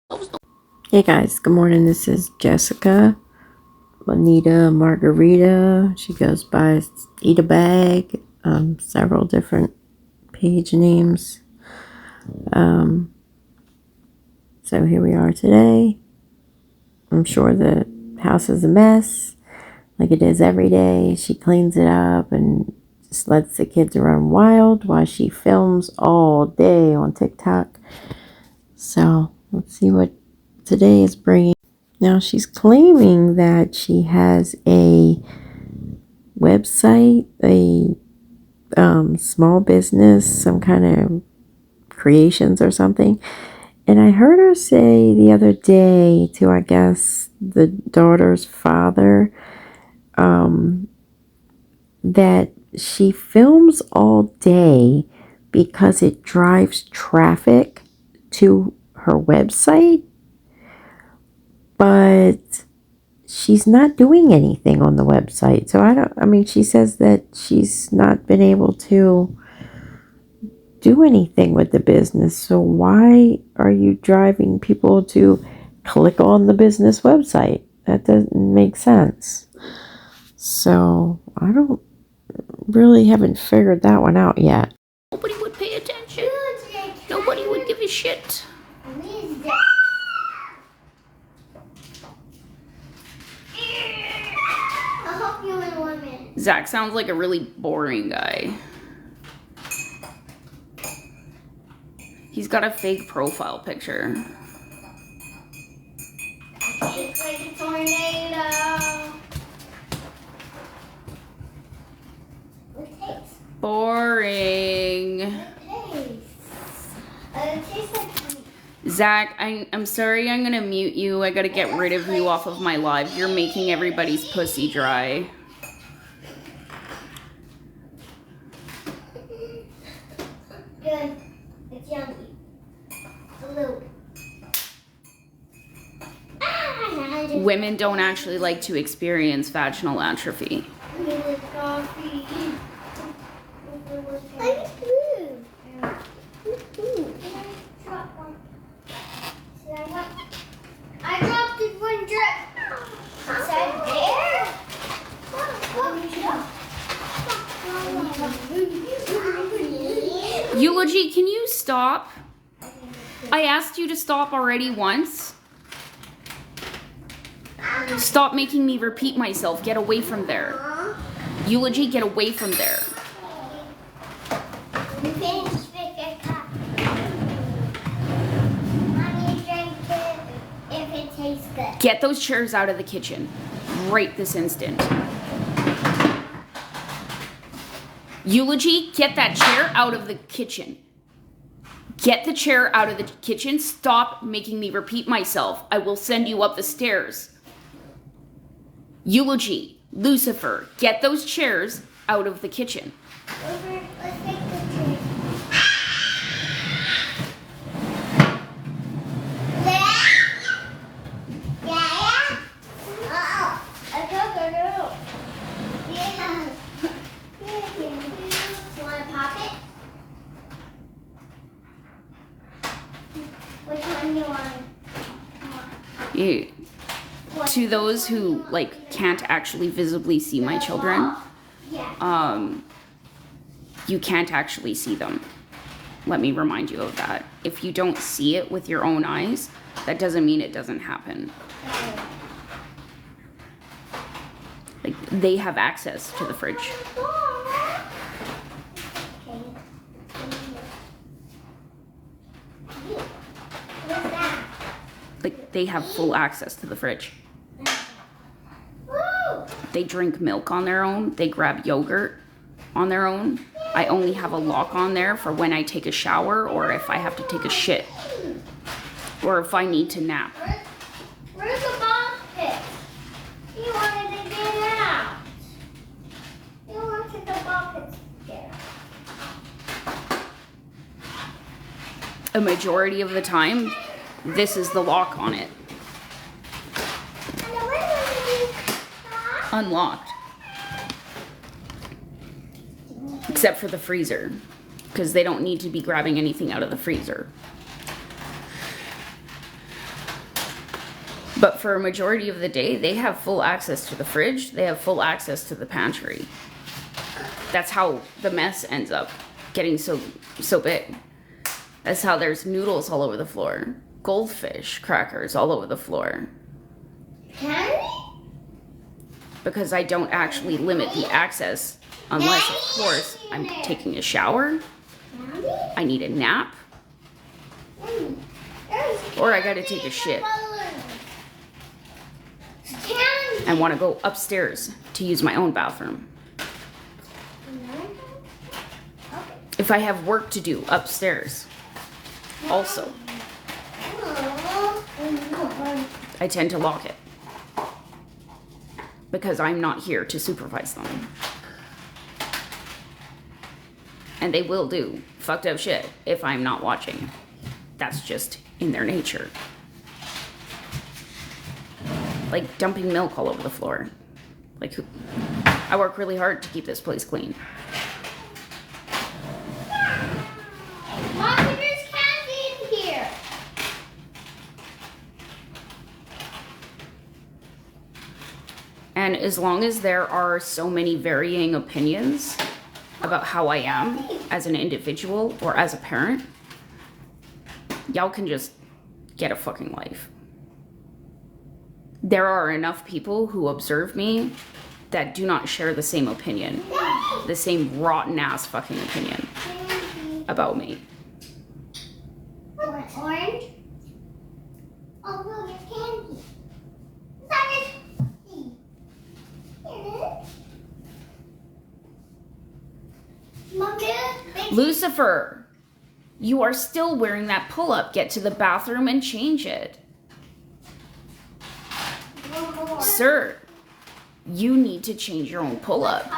Hey guys, good morning. This is Jessica, Bonita Margarita. She goes by Eat a Bag, several different page names. So here we are today. I'm sure the house is a mess, like it is every day. She cleans it up and just lets the kids run wild while she films all day on TikTok. So let's see what today is bringing. Now she's claiming that she has a website, a small business, some kind of creations or something. And I heard her say the other day to, I guess, the daughter's father, that she films all day because it drives traffic to her website. But she's not doing anything on the website. So she says that she's not been able to do anything with the business. So why are you driving people to click on the business website? That doesn't make sense. So I don't really haven't figured that one out yet. Nobody would pay attention. Nobody would give a shit. Zach sounds like a really boring guy. He's got a fake profile picture. It's like a tornado. It tastes. Boring. It tastes like honey. Zach, I'm sorry I'm gonna mute you. I gotta get rid of you off of my live. You're making everybody's pussy dry. Good. It's yummy. A little. Women don't actually like to experience vaginal atrophy. With coffee. Like food. I dropped it one drip. Is that there? Eulogy, can you stop? I asked you to stop already once. Stop making me repeat myself. Get away from there. Eulogy, get away from there. Mommy, drink it if it tastes good. Get those chairs out of the kitchen. Right this instant. Eulogy, get that chair out of the kitchen. Get the chair out of the kitchen. Stop making me repeat myself. I will send you up the stairs. Eulogy, Lucifer, get those chairs out of the kitchen. Let's take the drink. Yeah. No. Yeah. Want to pop it? Which one do you want? To those who can't actually visibly see my children, you can't actually see them. Let me remind you of that. If you don't see it with your own eyes, that doesn't mean it doesn't happen. They have access to the fridge. They have full access to the fridge. They drink milk on their own. They grab yogurt on their own. I only have a lock on there for when I take a shower or if I have to take a shit or if I need to nap. Where's the bomb pit? You wanted to get out. You wanted the bomb pit to get out. A majority of the time, this is the lock on it. Unlocked. Except for the freezer, because they don't need to be grabbing anything out of the freezer. But for a majority of the day, they have full access to the fridge. They have full access to the pantry. That's how the mess ends up getting so big. That's how there's noodles all over the floor. Goldfish crackers all over the floor. Candy? Because I don't actually limit the access unless, of course, I'm taking a shower, Candy? I need a nap, or I gotta take a shit Candy. and want to go upstairs to use my own bathroom. If I have work to do upstairs, also, I tend to lock it. Because I'm not here to supervise them. And they will do fucked up shit if I'm not watching. That's just in their nature. Like dumping milk all over the floor. Like, I work really hard to keep this place clean. Mommy, there's candy in here. And as long as there are so many varying opinions about how I am as an individual or as a parent, y'all can just get a fucking life. There are enough people who observe me that do not share the same opinion, the same rotten ass fucking opinion about me. Orange? Oh, look, it's candy. That is. Lucifer, you are still wearing that pull-up. Get to the bathroom and change it. Sir, you need to change your own pull-up.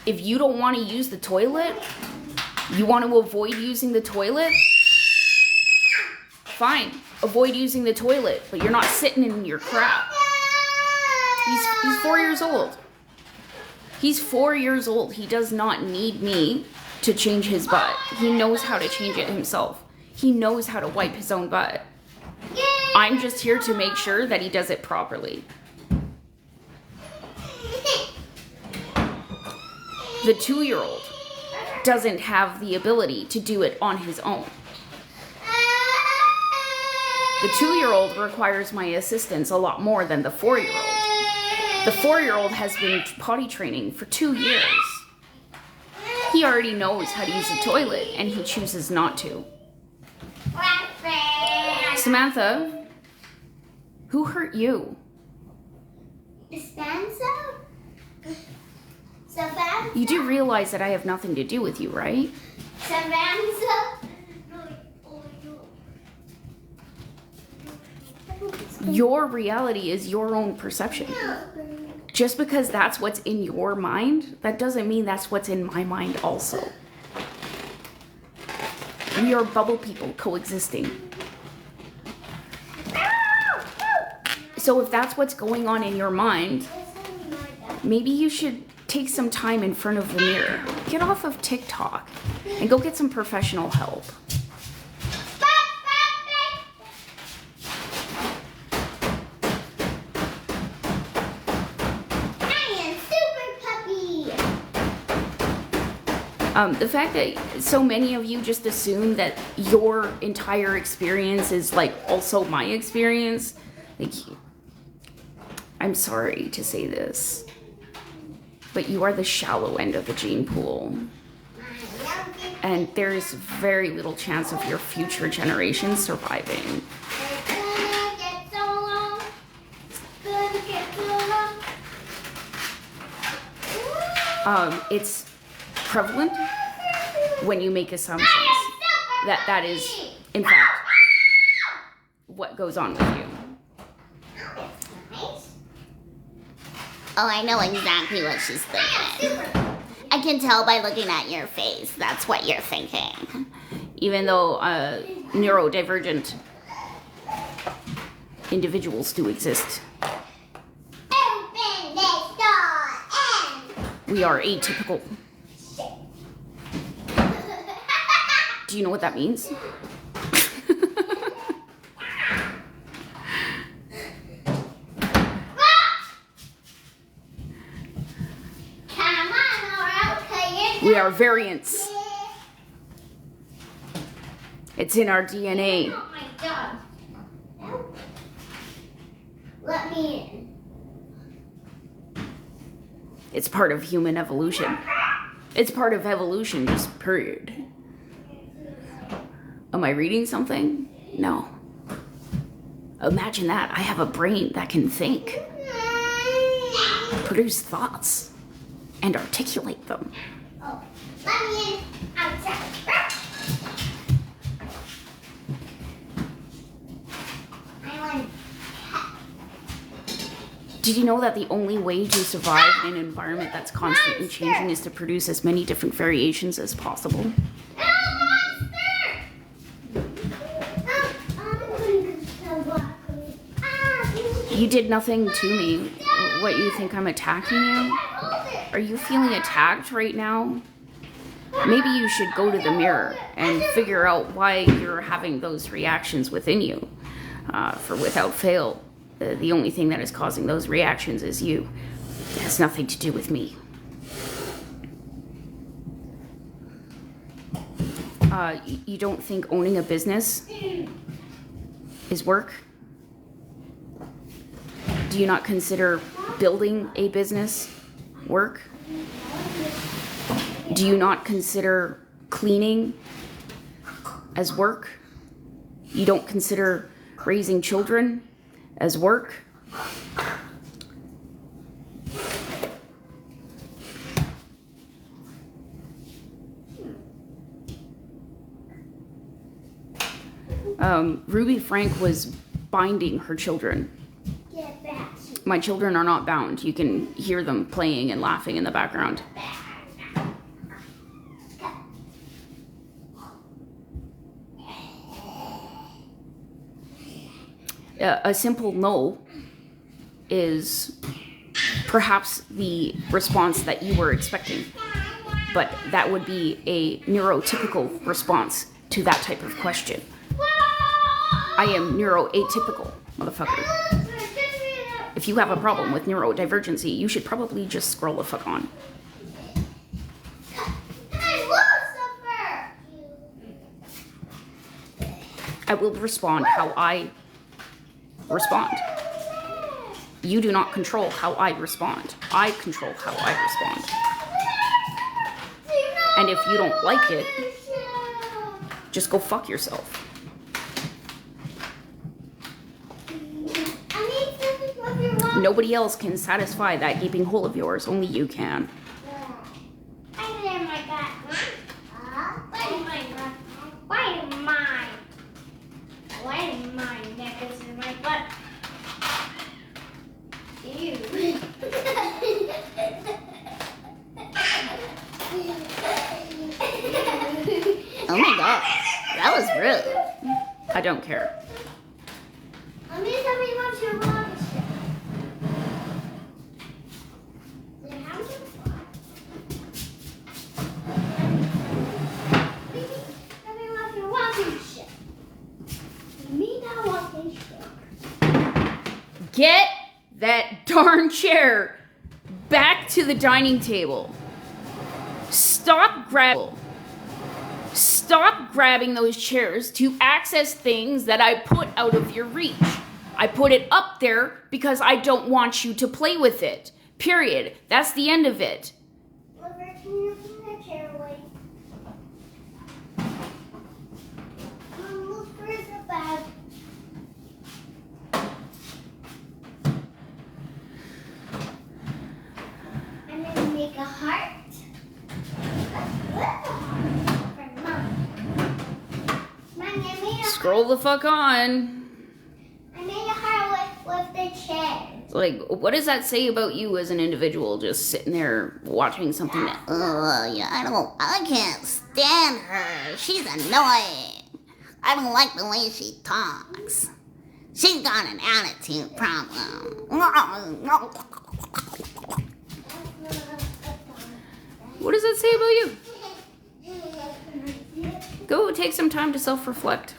If you don't want to use the toilet, you want to avoid using the toilet, fine, avoid using the toilet, but you're not sitting in your crap. He's 4 years old. He's 4 years old. He does not need me to change his butt. He knows how to change it himself. He knows how to wipe his own butt. I'm just here to make sure that he does it properly. The 2-year-old doesn't have the ability to do it on his own. The 2-year-old requires my assistance a lot more than the 4-year-old. The 4-year-old has been potty training for 2 years. He already knows how to use the toilet, and he chooses not to. Samantha, who hurt you? Dispenser? You do realize that I have nothing to do with you, right? Samantha? Your reality is your own perception. Just because that's what's in your mind, that doesn't mean that's what's in my mind also. We are bubble people coexisting. So if that's what's going on in your mind, maybe you should take some time in front of the mirror. Get off of TikTok and go get some professional help. The fact that so many of you just assume that your entire experience is like also my experience, like, I'm sorry to say this, but you are the shallow end of the gene pool. And there's very little chance of your future generations surviving. It's prevalent when you make assumptions that is, in fact, what goes on with you. Oh, I know exactly what she's thinking. I can tell by looking at your face. That's what you're thinking. Even though neurodivergent individuals do exist, we are atypical. Do you know what that means? We are variants. It's in our DNA. Oh my God. No. Let me in. It's part of human evolution. It's part of evolution, just period. Am I reading something? No. Imagine that. I have a brain that can think, produce thoughts, and articulate them. Oh, let me in. Outside. I want. Did you know that the only way to survive in an environment that's constantly changing is to produce as many different variations as possible? You did nothing to me. What, you think I'm attacking you? Are you feeling attacked right now? Maybe you should go to the mirror and figure out why you're having those reactions within you. For without fail, the only thing that is causing those reactions is you. It has nothing to do with me. You don't think owning a business is work? Do you not consider building a business work? Do you not consider cleaning as work? You don't consider raising children as work? Ruby Frank was binding her children. Get back. My children are not bound. You can hear them playing and laughing in the background. A simple no is perhaps the response that you were expecting, but that would be a neurotypical response to that type of question. I am neuroatypical, motherfucker. If you have a problem with neurodivergency, you should probably just scroll the fuck on. I will respond how I respond. You do not control how I respond. I control how I respond. And if you don't like it, just go fuck yourself. Nobody else can satisfy that gaping hole of yours. Only you can. Oh my god, that was rude. I don't care. Get that darn chair back to the dining table. Stop grabbing those chairs to access things that I put out of your reach. I put it up there because I don't want you to play with it. Period. That's the end of it. Make a heart. Scroll the fuck on. I made a heart with the chair. Like, what does that say about you as an individual, just sitting there watching something that... Yeah, I can't stand her. She's annoying. I don't like the way she talks. She's got an attitude problem. What does that say about you? Go take some time to self-reflect.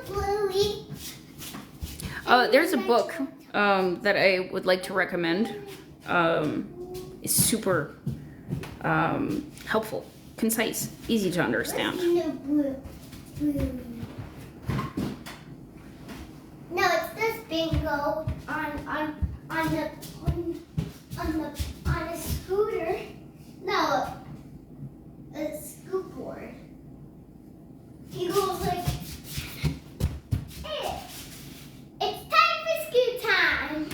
Bluey. There's a book that I would like to recommend. It's super helpful, concise, easy to understand. No, it's this bingo on a scooter. No, a scoot board. He goes like, hey, it's time for scoot time.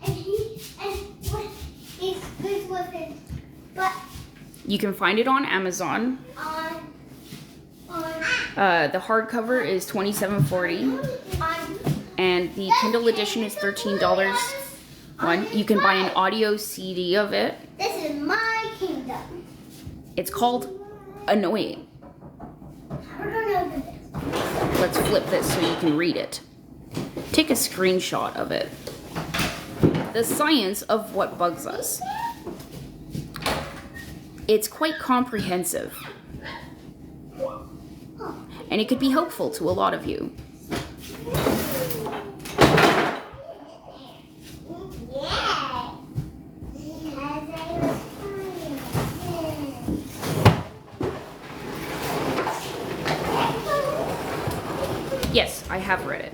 And he's good with it, but You can find it on Amazon. on The hardcover is $27.40, and the Kindle edition is $13. You can buy an audio CD of it. This is my kingdom. It's called Annoying. We're gonna open this. Let's flip this so you can read it. Take a screenshot of it. The science of what bugs us. It's quite comprehensive, and it could be helpful to a lot of you. Yeah. Yes, I have read it.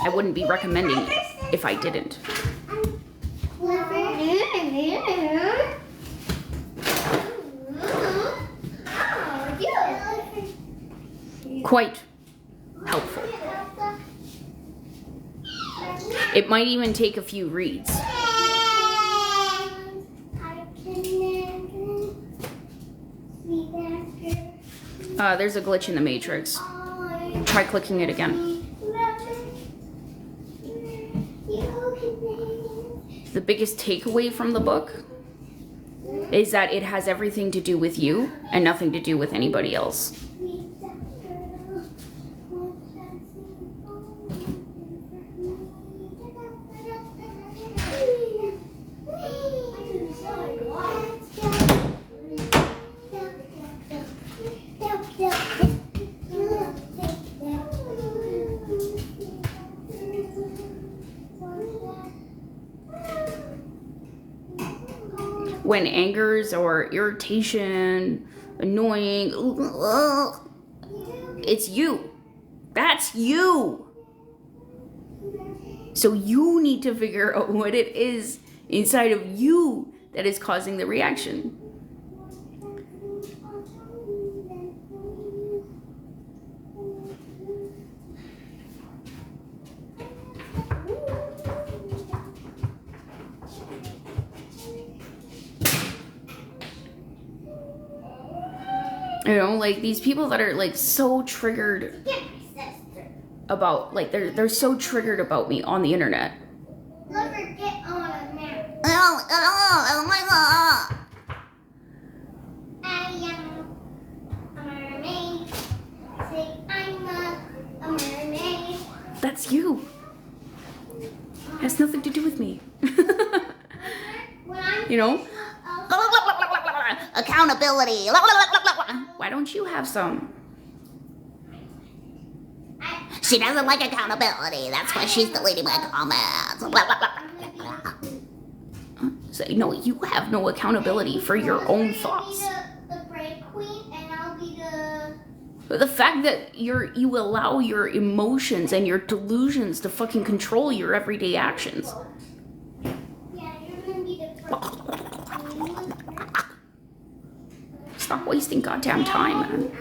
I wouldn't be recommending it if I didn't. Quite helpful. It might even take a few reads. There's a glitch in the Matrix. Try clicking it again. The biggest takeaway from the book is that it has everything to do with you and nothing to do with anybody else. When angers or irritation, annoying, it's you. That's you. So you need to figure out what it is inside of you that is causing the reaction. You know, like these people that are like so triggered about, like they're so triggered about me on the internet. Let her get on a map. Oh my god. I am a mermaid. Say I'm a mermaid. That's you. Has nothing to do with me. When I'm You know? Accountability. Why don't you have some? She doesn't like accountability. That's why she's deleting my comments. Say, no, you have no accountability for your own thoughts. The break queen, and I'll be the. The fact that you allow your emotions and your delusions to fucking control your everyday actions. Yeah, you're gonna be the first. Stop wasting goddamn time, man.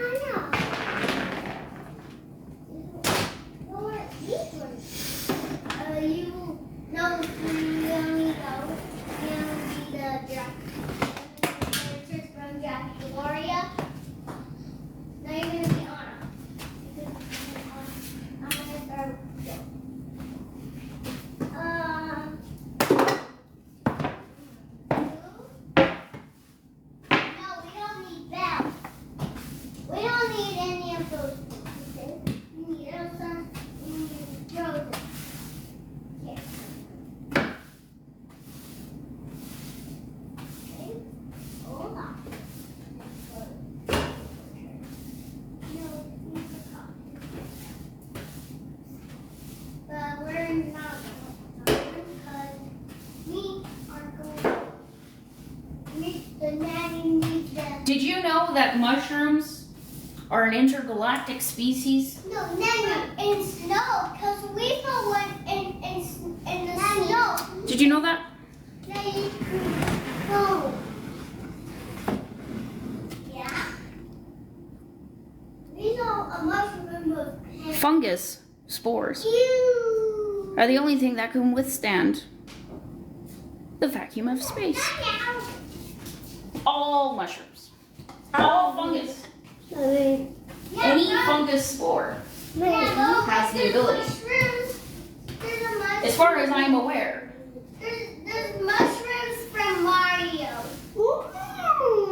We don't need So now you need the... Did you know that mushrooms are an intergalactic species? No, Nanny, in snow, because we saw one in the snow. Did you know that? Nanny, no. Yeah? We saw a mushroom with Fungus spores you. are the only thing that can withstand the vacuum of space. All mushrooms. All fungus. Any fungus spore has the ability. As far as I'm aware. There's mushrooms from Mario.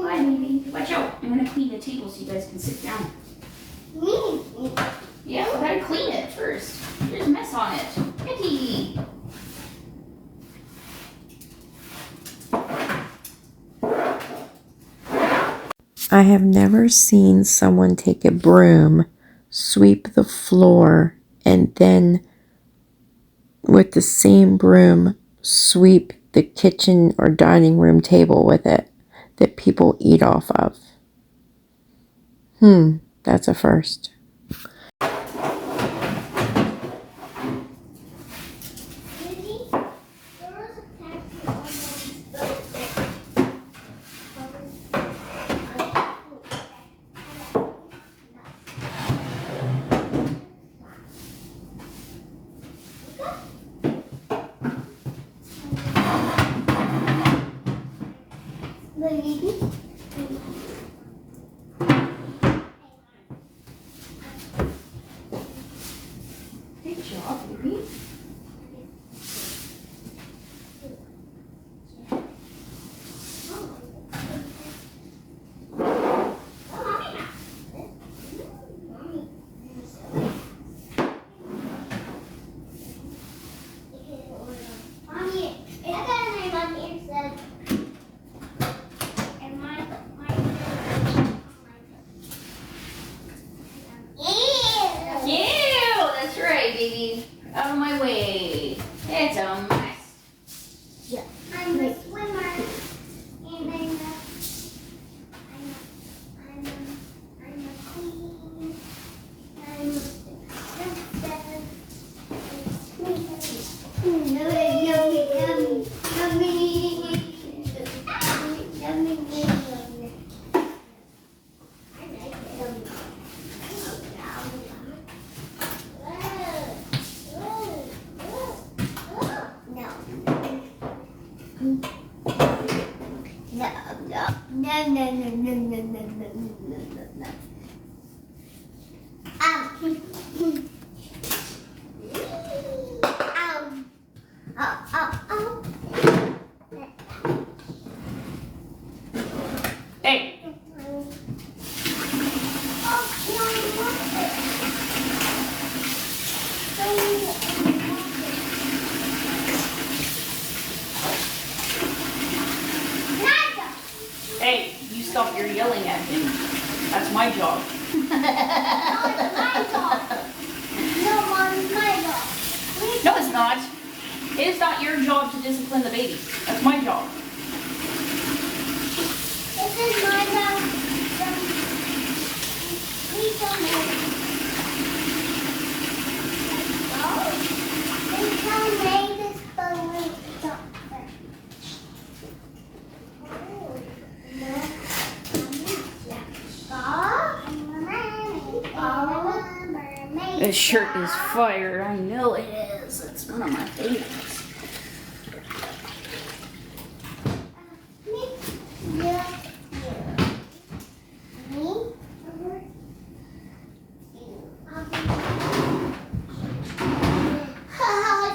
Hi, baby. Watch out. I'm going to clean the table so you guys can sit down. Me. Yeah, we gotta clean it first. There's a mess on it. Betty. I have never seen someone take a broom, sweep the floor, and then with the same broom sweep the kitchen or dining room table with it that people eat off of. That's a first. Good job, baby. That's right, baby. Out of my way. It's a mess. I'm a swimmer, and I'm a queen. I'm a princess. Yummy, yummy, yummy, yummy, yummy, yummy. I like it. No. Hey, hey, you stop your yelling at me. That's my job. No, it's not. It is not your job to discipline the baby. That's my job. This shirt is fire. I know it is. It's one of my favorites.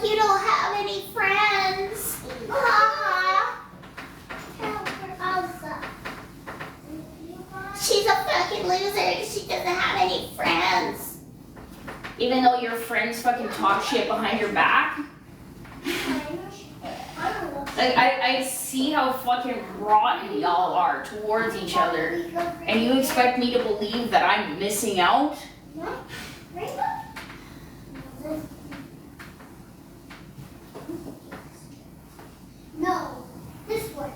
You don't have any friends. She's a fucking loser and she doesn't have any friends. Even though your friends fucking talk shit behind your back. Like, I see how fucking rotten y'all are towards each other. And you expect me to believe that I'm missing out? No, this one.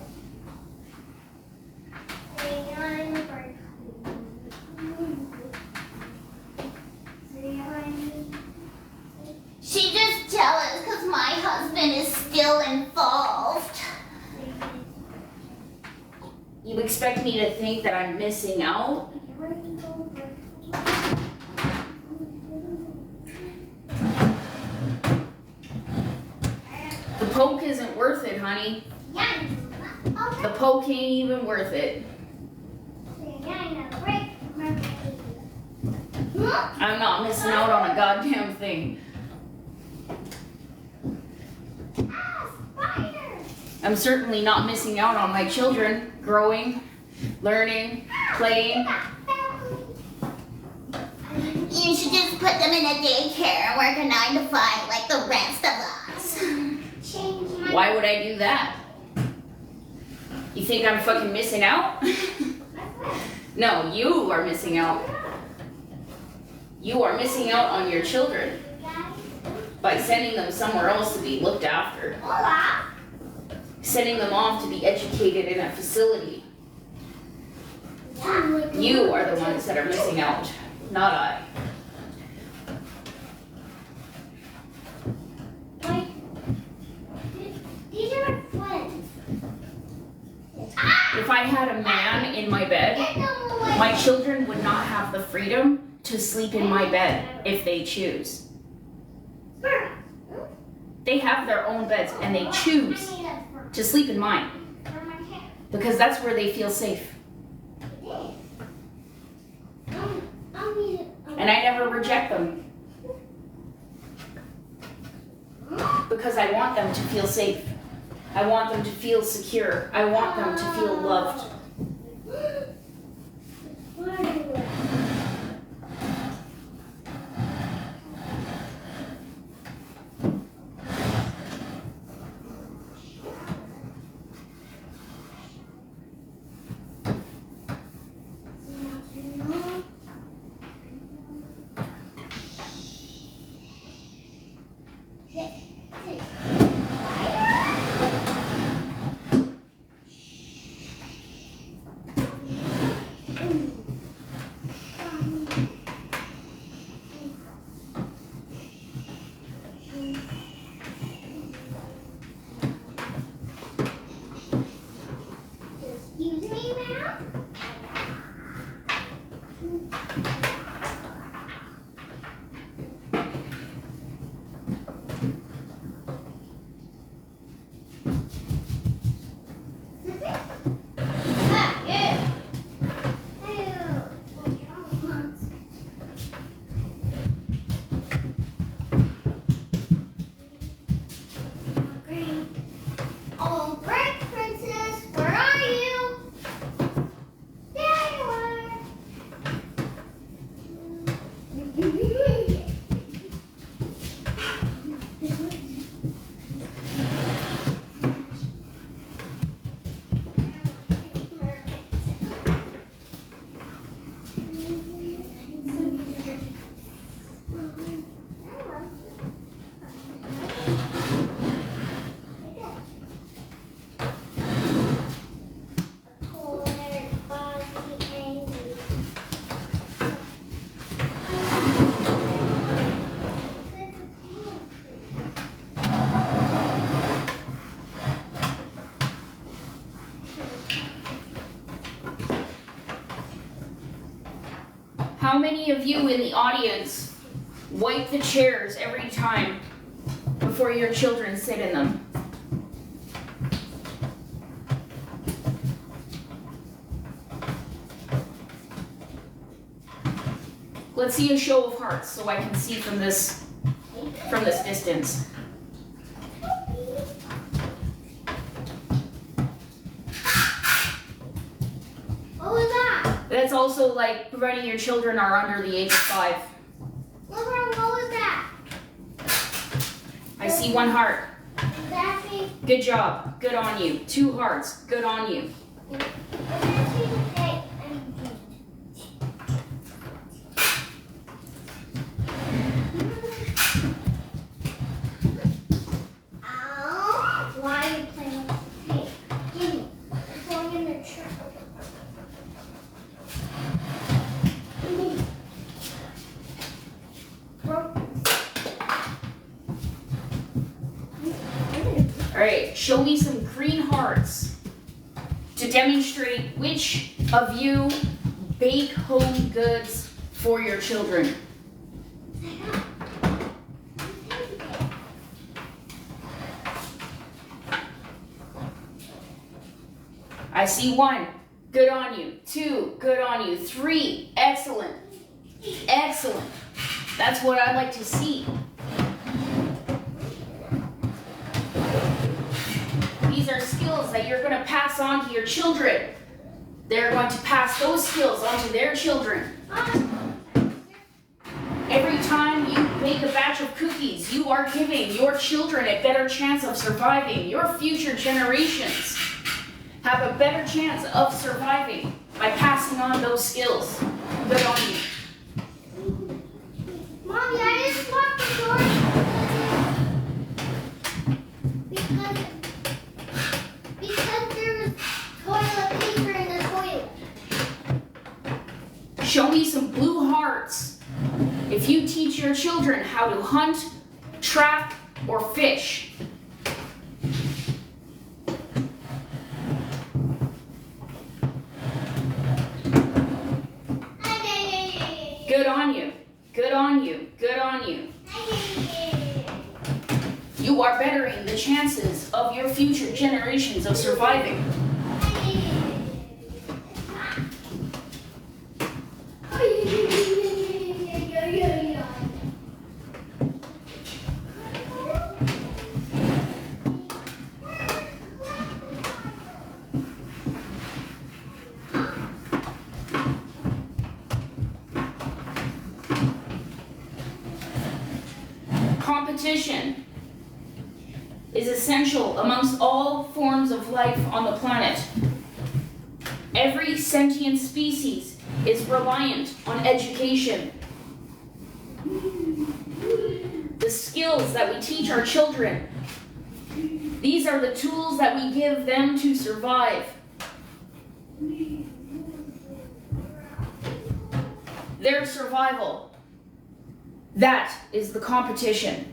You expect me to think that I'm missing out? The poke isn't worth it, honey. The poke ain't even worth it. I'm not missing out on a goddamn thing. I'm certainly not missing out on my children growing, learning, playing. You should just put them in a daycare and work a 9 to 5 like the rest of us. Why would I do that? You think I'm fucking missing out? No, you are missing out. You are missing out on your children by sending them somewhere else to be looked after. Sending them off to be educated in a facility. You are the ones that are missing out, not I. These are my friends. If I had a man in my bed, my children would not have the freedom to sleep in my bed if they choose. They have their own beds and they choose to sleep in mine because that's where they feel safe. And I never reject them because I want them to feel safe. I want them to feel secure. I want them to feel loved. Excuse me, ma'am? Oh, great, princess, where are you? There you are. How many of you in the audience wipe the chairs every time before your children sit in them? Let's see a show of hearts so I can see from this distance. What was that? That's also like providing your children are under the age of 5. What was that? I see 1 heart. Is that me? Good job. Good on you. 2 hearts. Good on you. Is that me? Hey, Ow. Why are you playing with the tape? Give me. It's going in the truck. All right. Show me some green hearts to demonstrate which of you bake home goods for your children. I see 1. Good on you. 2. Good on you. 3. Excellent. Excellent. That's what I like to see. These are skills that you're going to pass on to your children. They're going to pass those skills on to their children. Every time you make a batch of cookies, you are giving your children a better chance of surviving. Your future generations have a better chance of surviving by passing on those skills. Good on you. Mommy, I just locked the door because there was toilet paper in the toilet. Show me some blue hearts if you teach your children how to hunt, trap, or fish. Good on you. Good on you. Good on you. You are bettering the chances of your future generations of surviving. Competition is essential amongst all forms of life on the planet. Every sentient species is reliant on education. The skills that we teach our children, these are the tools that we give them to survive. Their survival, that is the competition.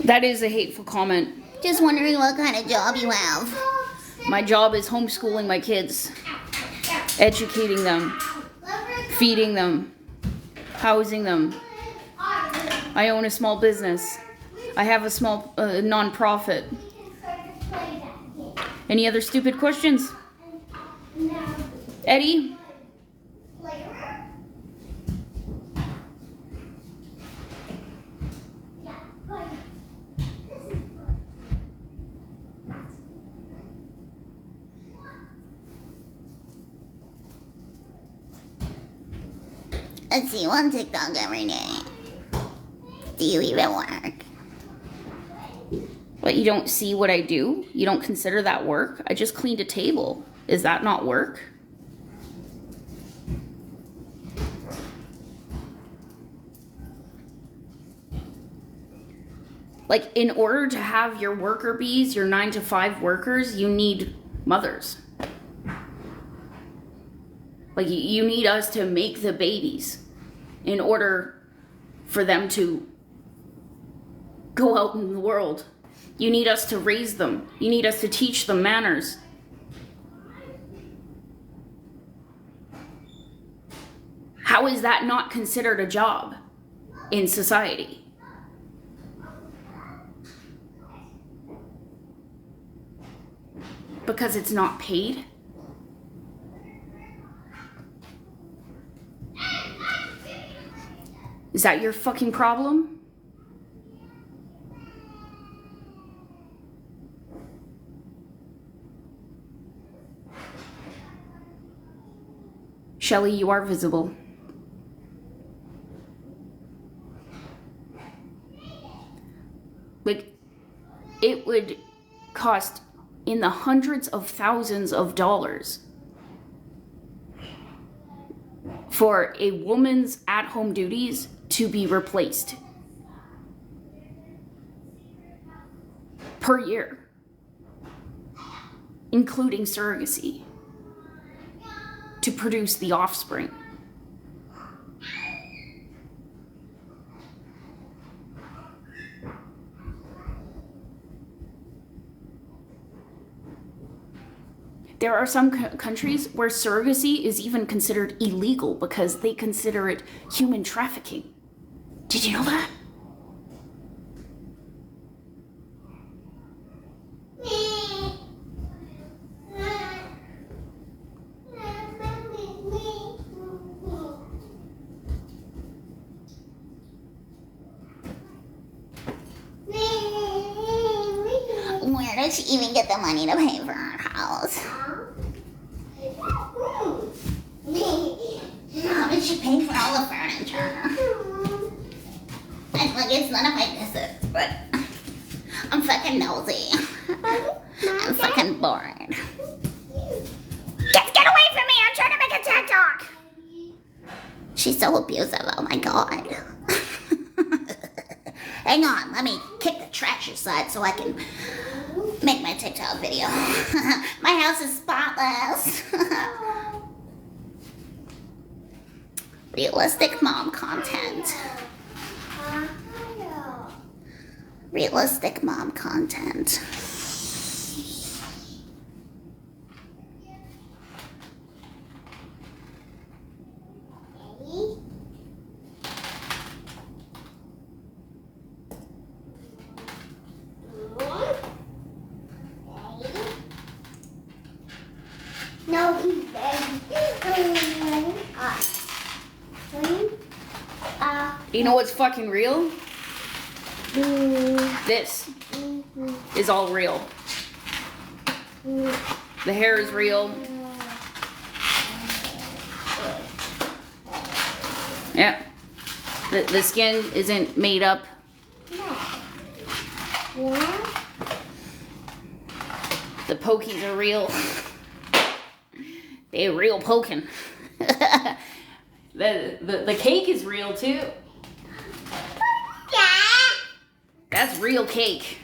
That is a hateful comment. Just wondering what kind of job you have. My job is homeschooling my kids, educating them, feeding them, housing them. I own a small business. I have a small non-profit. Any other stupid questions? Eddie? I see you on TikTok every day. Do you even work? What, you don't see what I do? You don't consider that work? I just cleaned a table. Is that not work? Like, in order to have your worker bees, your 9-to-5 workers, you need mothers. Like, you need us to make the babies in order for them to go out in the world. You need us to raise them. You need us to teach them manners. How is that not considered a job in society? Because it's not paid? Is that your fucking problem? Shelly, you are visible. Like, it would cost in the hundreds of thousands of dollars for a woman's at-home duties to be replaced per year, including surrogacy, to produce the offspring. There are some countries where surrogacy is even considered illegal because they consider it human trafficking. Did you know that? Where did she even get the money to pay for her house? How did she pay for all the furniture? And like, it's none of my business, but I'm fucking nosy. I'm fucking bored. Get away from me! I'm trying to make a TED Talk! She's so abusive, oh my god. Hang on, let me kick the trash aside so I can make my TikTok video. My house is spotless. Realistic mom content. Realistic mom content. No, he's dead. You know what's fucking real? This is all real. The hair is real. Yeah. The skin isn't made up. The pokies are real. They're real poking. The cake is real too. That's real cake.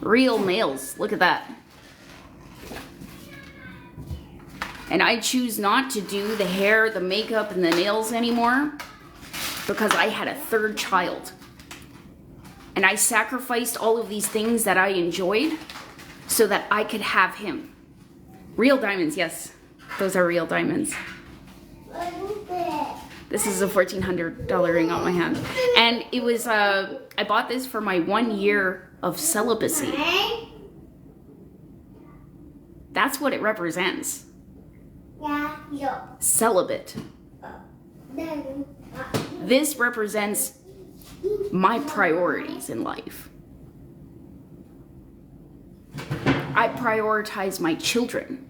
Real nails. Look at that. And I choose not to do the hair, the makeup, and the nails anymore because I had a third child. And I sacrificed all of these things that I enjoyed so that I could have him. Real diamonds, yes. Those are real diamonds. This is a $1,400 ring on my hand. And it was, I bought this for my 1 year of celibacy. That's what it represents. Celibate. This represents my priorities in life. I prioritize my children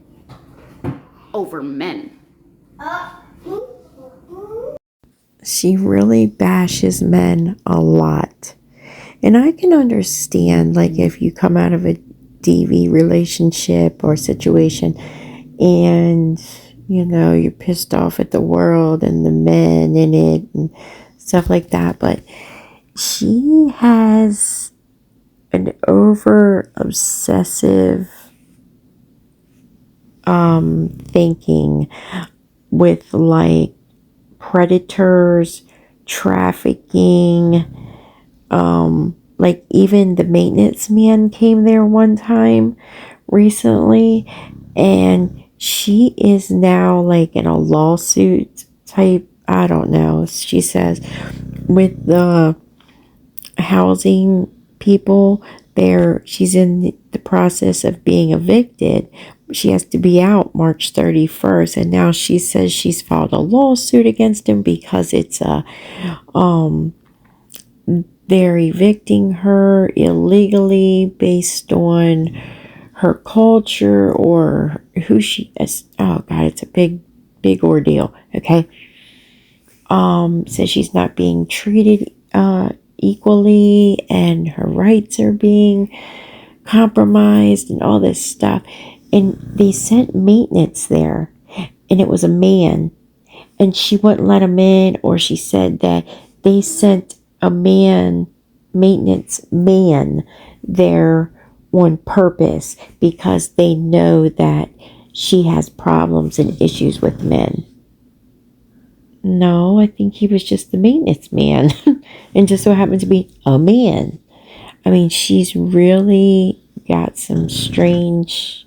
over men. She really bashes men a lot. And I can understand, like, if you come out of a DV relationship or situation and, you know, you're pissed off at the world and the men in it and stuff like that. But she has an over obsessive thinking with, like, predators, trafficking, like even the maintenance man came there one time recently, and she is now like in a lawsuit type, I don't know, she says, with the housing people there. She's in the process of being evicted. She has to be out March 31st, and now she says she's filed a lawsuit against him because it's they're evicting her illegally based on her culture or who she is. Oh God, it's a big ordeal. Okay. Says she's not being treated equally, and her rights are being compromised and all this stuff. And they sent maintenance there, and it was a man, and she wouldn't let him in, or she said that they sent a maintenance man there on purpose because they know that she has problems and issues with men. No, I think he was just the maintenance man and just so happened to be a man. I mean, she's really got some strange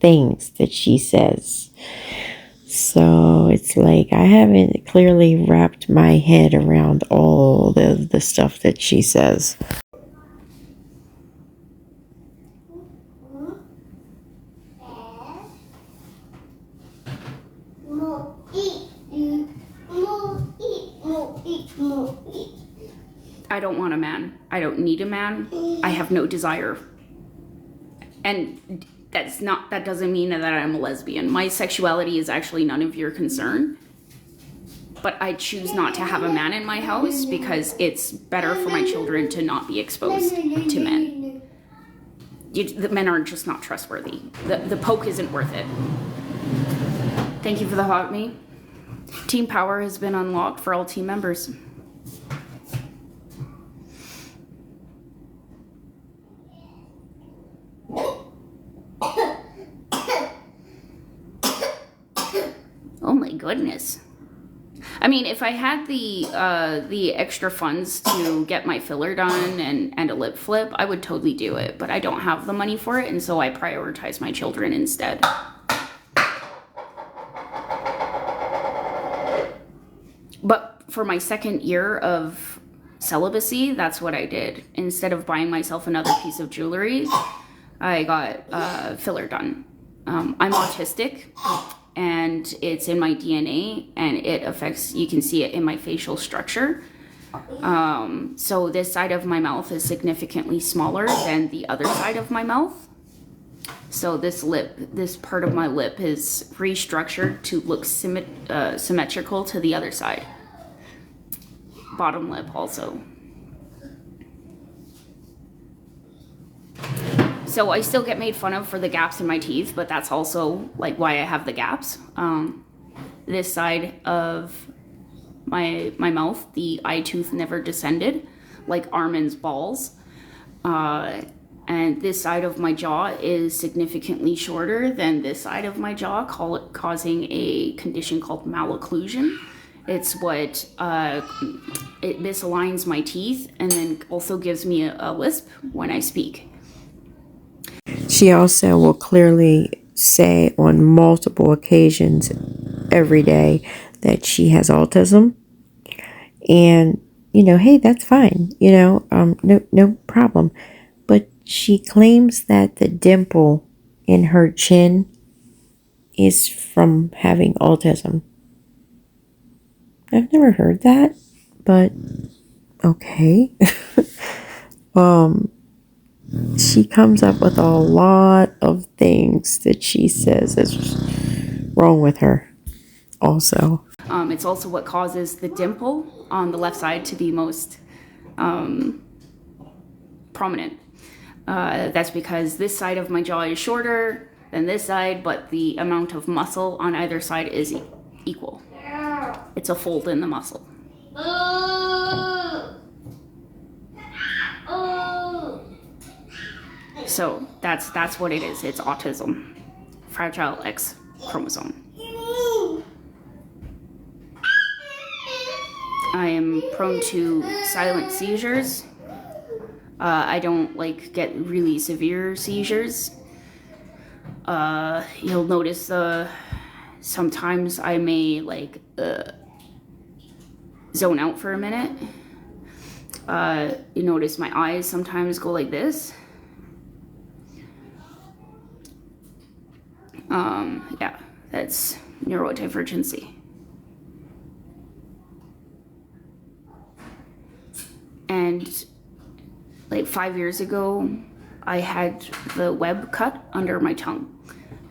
things that she says. So it's like I haven't clearly wrapped my head around all the stuff that she says. I don't want a man. I don't need a man. I have no desire. And that doesn't mean that I'm a lesbian. My sexuality is actually none of your concern. But I choose not to have a man in my house because it's better for my children to not be exposed to men. The men are just not trustworthy. The poke isn't worth it. Thank you for the hot me. Team power has been unlocked for all team members. Oh my goodness. I mean, if I had the extra funds to get my filler done and a lip flip, I would totally do it. But I don't have the money for it, and so I prioritize my children instead. But for my second year of celibacy, that's what I did. Instead of buying myself another piece of jewelry, I got filler done. I'm autistic, and it's in my DNA, and it affects, you can see it in my facial structure. So this side of my mouth is significantly smaller than the other side of my mouth. So this part of my lip is restructured to look symmetrical to the other side. Bottom lip also. So I still get made fun of for the gaps in my teeth, but that's also like why I have the gaps. This side of my mouth, the eye tooth never descended, like Armin's balls. And this side of my jaw is significantly shorter than this side of my jaw, causing a condition called malocclusion. It's what, it misaligns my teeth and then also gives me a lisp when I speak. She also will clearly say on multiple occasions every day that she has autism. And, hey, that's fine, no problem. But she claims that the dimple in her chin is from having autism. I've never heard that, but okay. She comes up with a lot of things that she says is wrong with her also. It's also what causes the dimple on the left side to be most prominent. That's because this side of my jaw is shorter than this side, but the amount of muscle on either side is equal. It's a fold in the muscle. So that's what it is. It's autism. Fragile X chromosome. I am prone to silent seizures. I don't get really severe seizures. You'll notice sometimes I may zone out for a minute. You notice my eyes sometimes go like this. Yeah, that's neurodivergency. And like 5 years ago, I had the web cut under my tongue.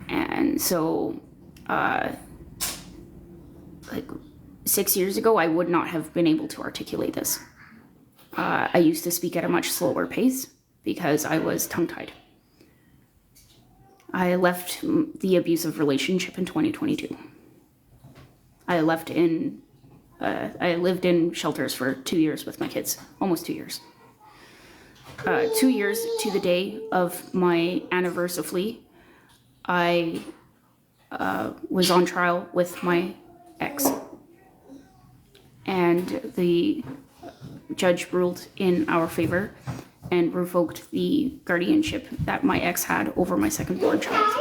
And so, like 6 years ago, I would not have been able to articulate this. I used to speak at a much slower pace because I was tongue-tied. I left the abusive relationship in 2022. I lived in shelters for 2 years with my kids, almost 2 years. 2 years to the day of my anniversary, I was on trial with my ex. And the judge ruled in our favor and revoked the guardianship that my ex had over my second-born child.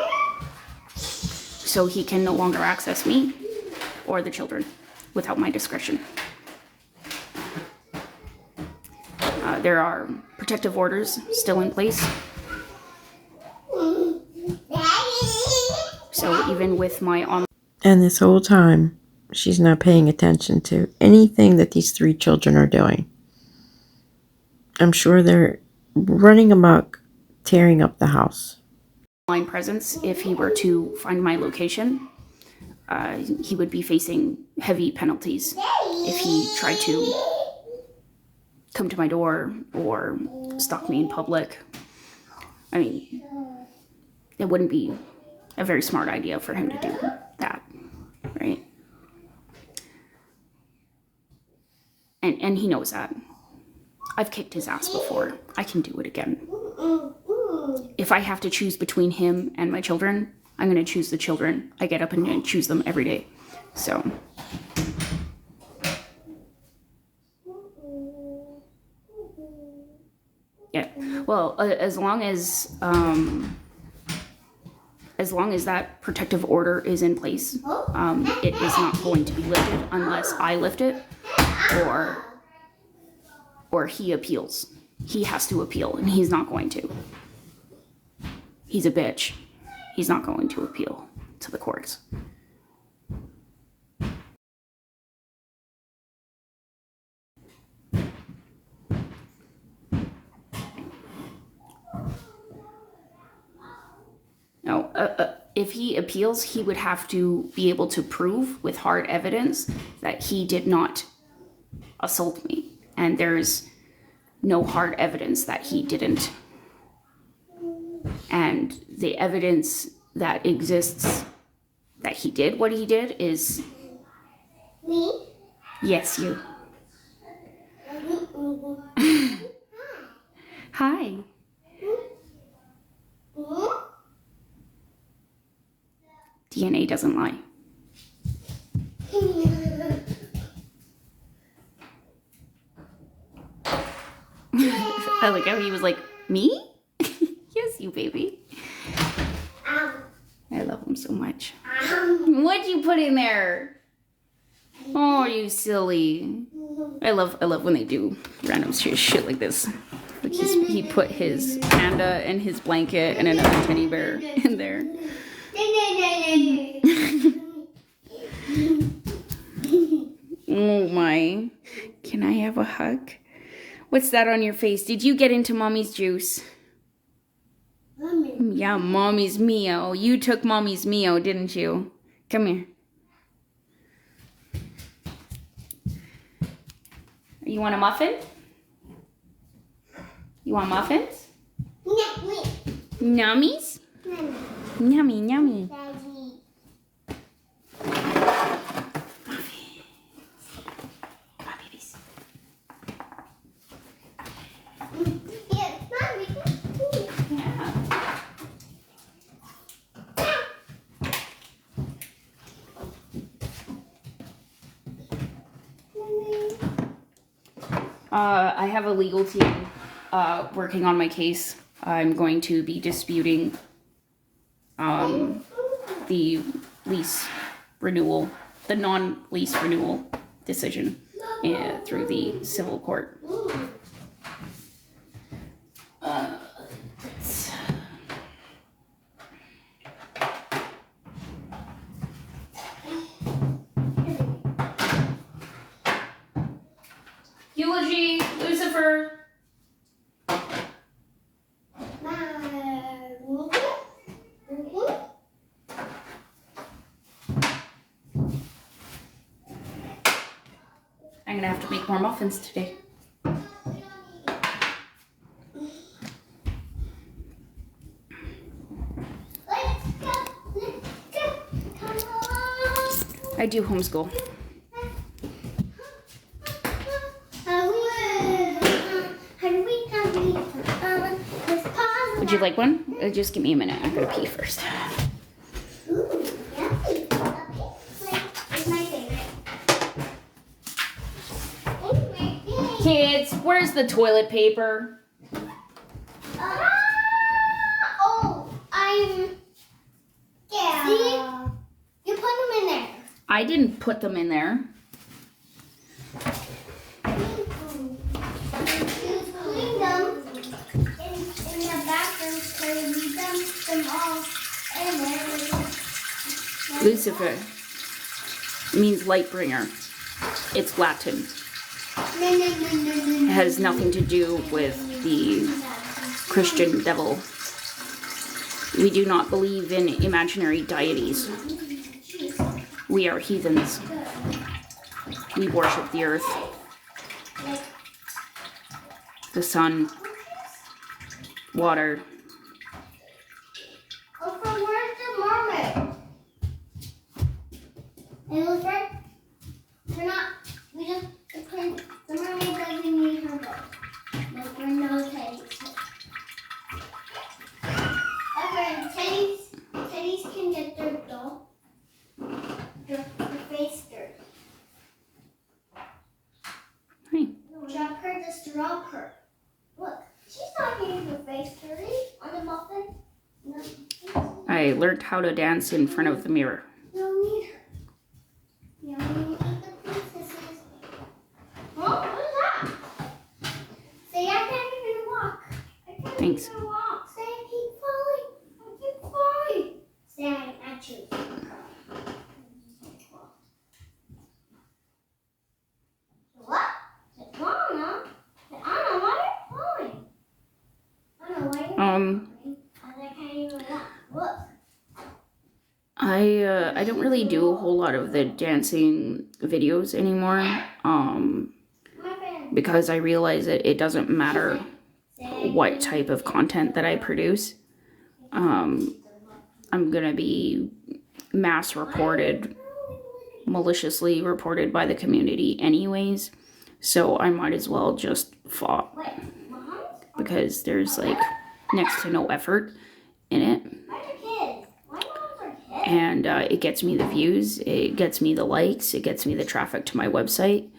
So he can no longer access me or the children without my discretion. There are protective orders still in place. So even with my online... And this whole time, she's not paying attention to anything that these 3 children are doing. I'm sure they're running amok, tearing up the house. online presence, if he were to find my location, he would be facing heavy penalties if he tried to come to my door or stalk me in public. I mean, it wouldn't be a very smart idea for him to do that, right? And he knows that. I've kicked his ass before. I can do it again. If I have to choose between him and my children, I'm going to choose the children. I get up and choose them every day. So... yeah. Well, as long as that protective order is in place, it is not going to be lifted unless I lift it or he appeals. He has to appeal, and he's not going to. He's a bitch. He's not going to appeal to the courts. No, if he appeals, he would have to be able to prove with hard evidence that he did not assault me. And there's no hard evidence that he didn't. And the evidence that exists that he did what he did is... Me? Yes, you. Hi. DNA doesn't lie. I like how he was like, me? Yes, you baby. I love him so much. What'd you put in there? Oh, you silly. I love when they do random shit like this. Like he put his panda and his blanket and another teddy bear in there. Oh my. Can I have a hug? What's that on your face? Did you get into mommy's juice? Mommy. Yeah, mommy's Mio. You took mommy's Mio, didn't you? Come here. You want a muffin? You want muffins? Nummies? Yummy, yummy. Daddy. Come on, babies. Yeah, Mommy. Yeah. I have a legal team working on my case. I'm going to be disputing the lease renewal, the non-lease renewal decision through the civil court. Eulogy, Lucifer. I'm gonna have to make more muffins today. I do homeschool. Would you like one? Just give me a minute. I'm gonna pee first. Kids, where's the toilet paper? Yeah. See? You put them in there. I didn't put them in there. You clean them in the bathroom so you dump them all in there. Lucifer means light bringer. It's Latin. It has nothing to do with the Christian devil. We do not believe in imaginary deities. We are heathens. We worship the earth, the sun, water. Where's the mermaid? It looks like we're not. We just the mermaid doesn't need her boat. Like we're no teddies. Teddies can get their doll, their face dirty. Hey. Drop her, just drop her. Look, she's not getting her face dirty on the muffin. No. I learned how to dance in front of the mirror. You don't need her. You don't need the princesses. Oh, what is that? Say, I can't even walk. I can't Thanks. even walk. Say, I keep falling. I keep falling. Say, I choose. What? Say, Anna? Say, Anna, why are you falling? Anna, why are you falling? I can't even walk. Look. I don't really do a whole lot of the dancing videos anymore, My friend. because I realize that it doesn't matter what type of content that I produce. I'm gonna be mass reported, maliciously reported by the community anyways, so I might as well just fought, Wait, Mom? because there's like next to no effort in it. Why are kids? Why moms are kids? And it gets me the views, it gets me the likes, it gets me the traffic to my website,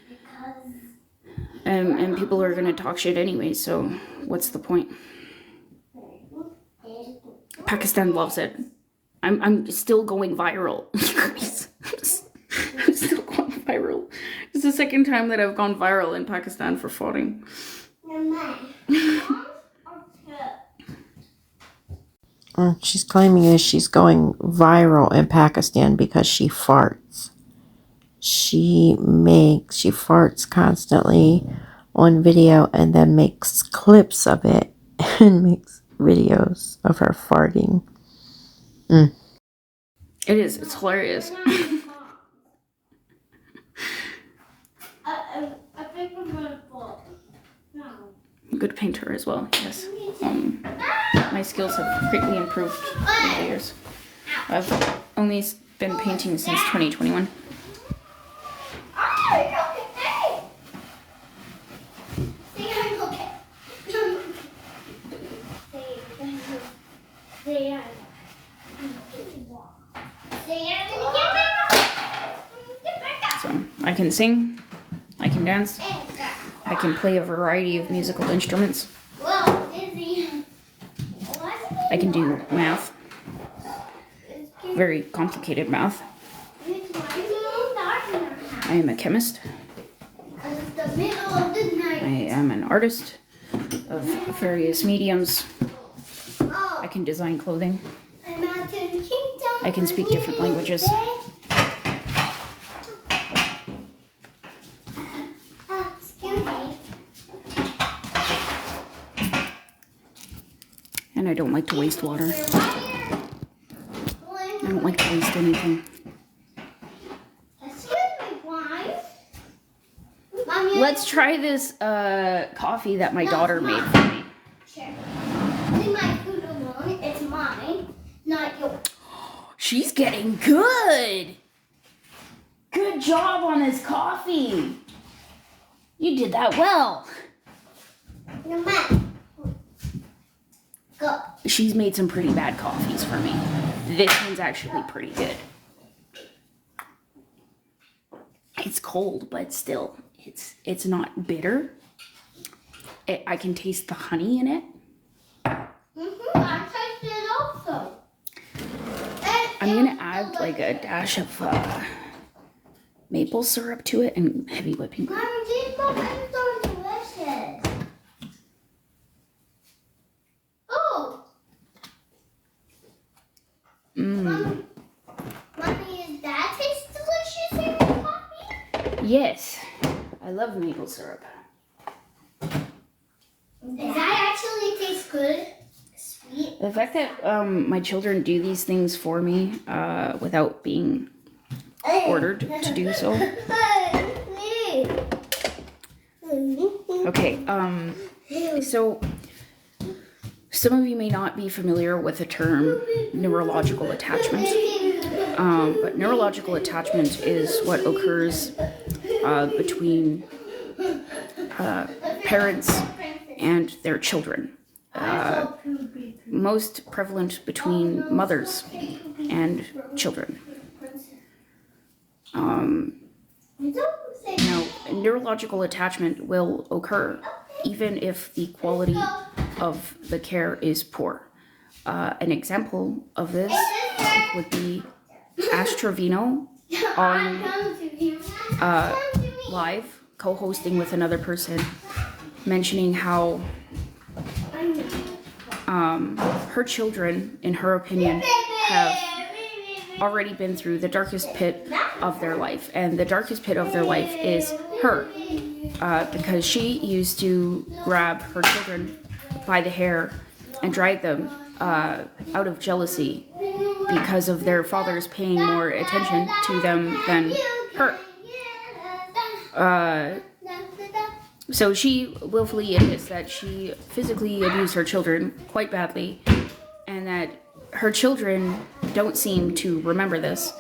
and people are gonna talk shit anyway, so what's the point? Pakistan loves it. I'm still going viral. I'm still going viral. It's the second time that I've gone viral in Pakistan for farting. Moms are kids. She's claiming that she's going viral in Pakistan because she farts. She farts constantly on video and then makes clips of it and makes videos of her farting. It is. It's hilarious. I think I'm gonna fall. No. Good painter as well. Yes. My skills have greatly improved over the years. I've only been painting since 2021. Oh, you're okay. Say I'm okay. Say I'm gonna get back up. Get back up. So I can sing, I can dance, I can play a variety of musical instruments, Whoa, Izzy. I can do math, very complicated math. I am a chemist. It's the middle of the night. I am an artist of various mediums. Oh, I can design clothing. I'm out to the kingdom. I can speak different languages. Excuse me. And I don't like to waste water. I don't like to waste anything. Excuse me, why? Mommy, Let's try this coffee that my daughter made for me. Sure. Leave my food alone. It's mine, not yours. She's getting good. Good job on this coffee. You did that well. No, Mom. Go. She's made some pretty bad coffees for me. This one's actually pretty good. It's cold, but still, it's not bitter. I can taste the honey in it. I tasted it also. I'm gonna add like a dash of maple syrup to it and heavy whipping cream. Mommy, these muffins are delicious. Oh. Mommy, does that taste delicious in your coffee? Yes, I love maple syrup. Does that actually taste good? Sweet? The fact that my children do these things for me without being ordered to do so. Okay, so some of you may not be familiar with the term neurological attachment, but neurological attachment is what occurs between parents and their children. Most prevalent between mothers and children. Now, neurological attachment will occur even if the quality of the care is poor. An example of this would be Ash Trevino on live, co-hosting with another person, mentioning how her children, in her opinion, have already been through the darkest pit of their life. And the darkest pit of their life is her. Because she used to grab her children by the hair and drag them out of jealousy because of their fathers paying more attention to them than her. So she willfully admits that she physically abused her children quite badly, and that her children don't seem to remember this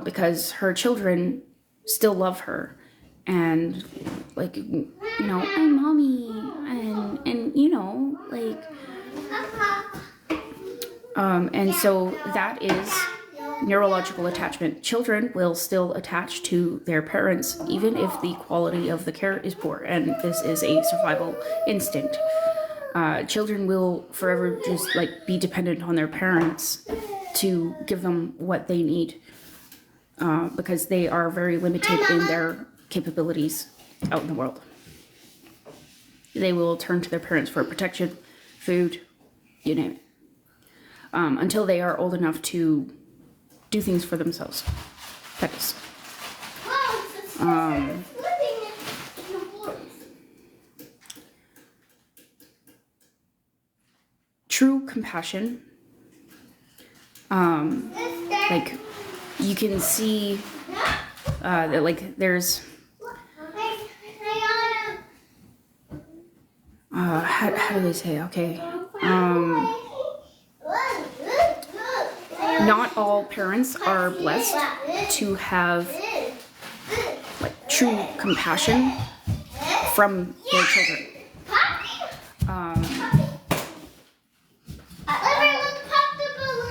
because her children still love her, and like, you know, I'm mommy, and you know, like, and so that is neurological attachment. Children will still attach to their parents even if the quality of the care is poor, and this is a survival instinct. Children will forever just like be dependent on their parents to give them what they need because they are very limited in their capabilities out in the world. They will turn to their parents for protection, food, you name it, until they are old enough to do things for themselves. That is. True compassion. Like, you can see that, like, there's how do they say? Okay. Not all parents are blessed to have like true compassion from their children.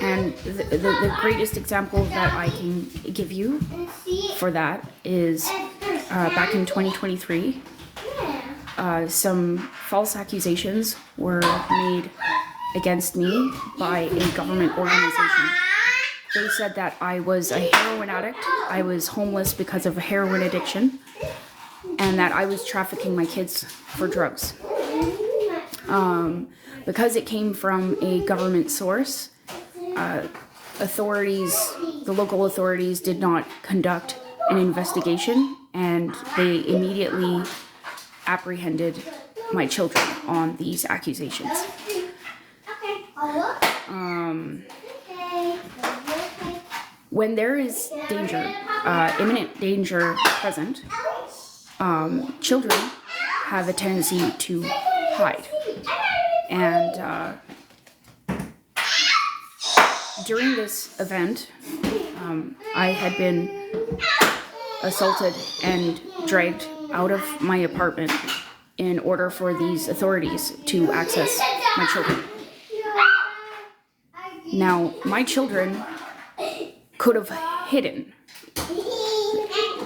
And the greatest example that I can give you for that is back in 2023, some false accusations were made against me by a government organization. They said that I was a heroin addict, I was homeless because of a heroin addiction, and that I was trafficking my kids for drugs. Because it came from a government source, the local authorities did not conduct an investigation, and they immediately apprehended my children on these accusations. when there is danger, imminent danger present, children have a tendency to hide. And during this event, I had been assaulted and dragged out of my apartment in order for these authorities to access my children. Now, my children could have hidden.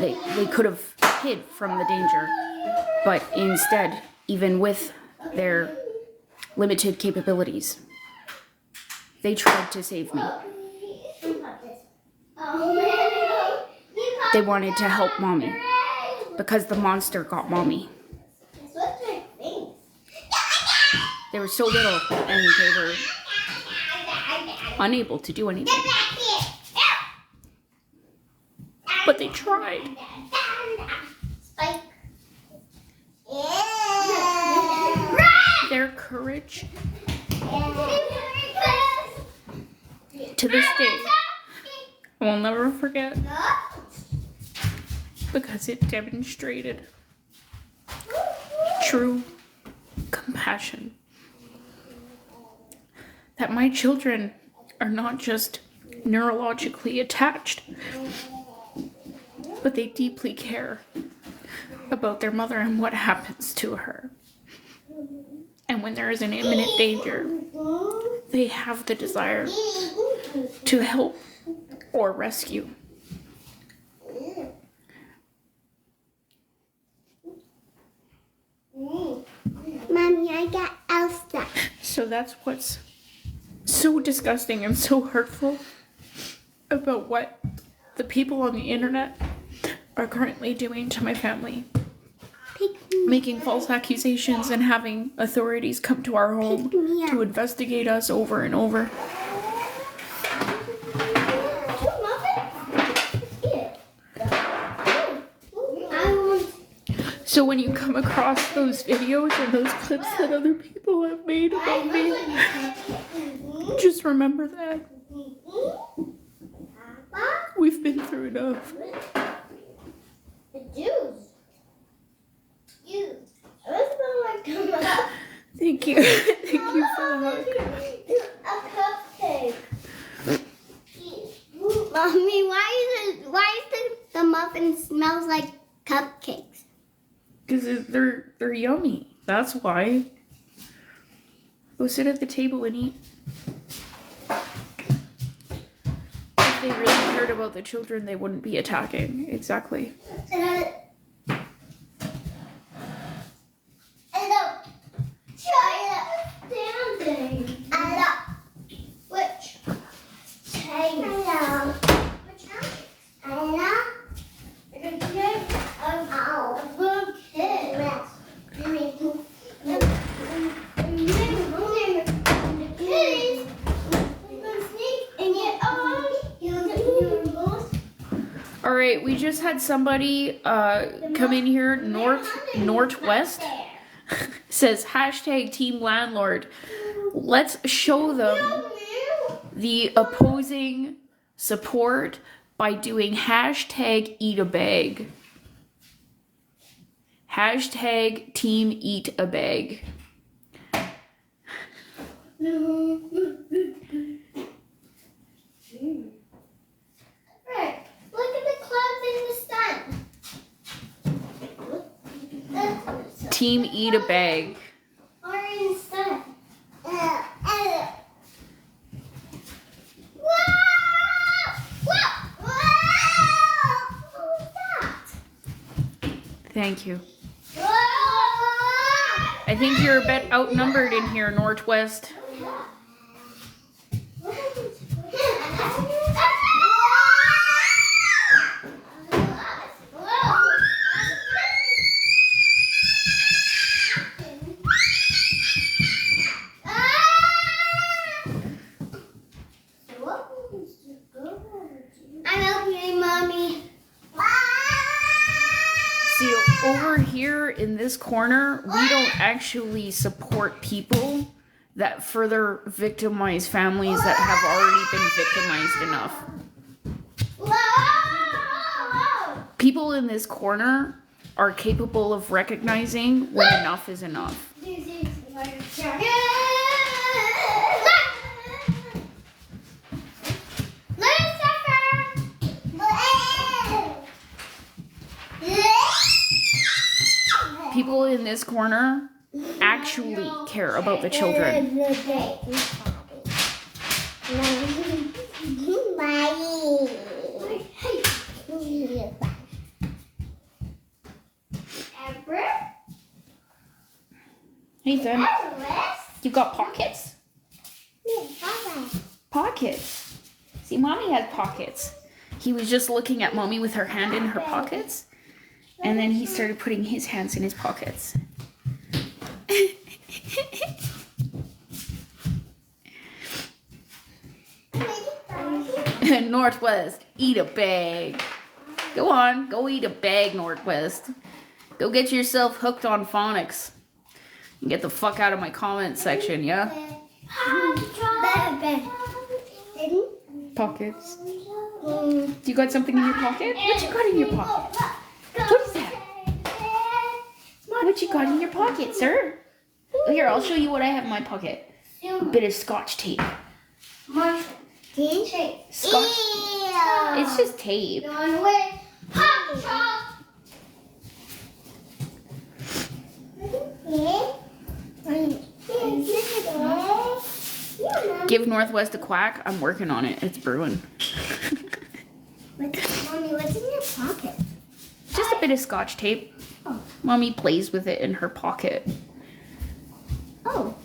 They could have hid from the danger, but instead, even with their limited capabilities, they tried to save me. They wanted to help mommy because the monster got mommy. They were so little and they were unable to do anything. But they tried. Their courage, to this day, I will never forget, because it demonstrated true compassion. That my children are not just neurologically attached, but they deeply care about their mother and what happens to her. And when there is an imminent danger, they have the desire to help or rescue. Mommy, I got Elsa. So that's what's so disgusting and so hurtful about what the people on the internet are currently doing to my family. Making false accusations and having authorities come to our home to investigate us over and over. So when you come across those videos and those clips that other people have made about me, just remember that we've been through enough. Thank you. Thank you for the hug. A cupcake. Mommy, why is the muffin smells like cupcakes? Because they're yummy. That's why. Go sit at the table and eat. If they really cared about the children, they wouldn't be attacking. Exactly. All right, we just had somebody come in here, Northwest, says hashtag team landlord. Let's show them the opposing support by doing hashtag eat a bag. Hashtag team eat a bag. Team eat a bag. Thank you. I think you're a bit outnumbered in here, Northwest. Over here in this corner, we don't actually support people that further victimize families that have already been victimized enough. People in this corner are capable of recognizing when enough is enough. People in this corner actually care about the children. Nathan, you got pockets? Pockets. See, Mommy has pockets. He was just looking at Mommy with her hand in her pockets, and then he started putting his hands in his pockets. Northwest, eat a bag. Go on, go eat a bag, Northwest. Go get yourself hooked on phonics. And get the fuck out of my comment section, yeah? Pockets. Do you got something in your pocket? What you got in your pocket? What is that? What you got in your pocket, sir? Here, I'll show you what I have in my pocket. A bit of scotch tape. Scotch. It's just tape. Give Northwest a quack. I'm working on it. It's brewing. Mommy, what's in your pocket? Just a bit of scotch tape. Oh. Mommy plays with it in her pocket. Oh.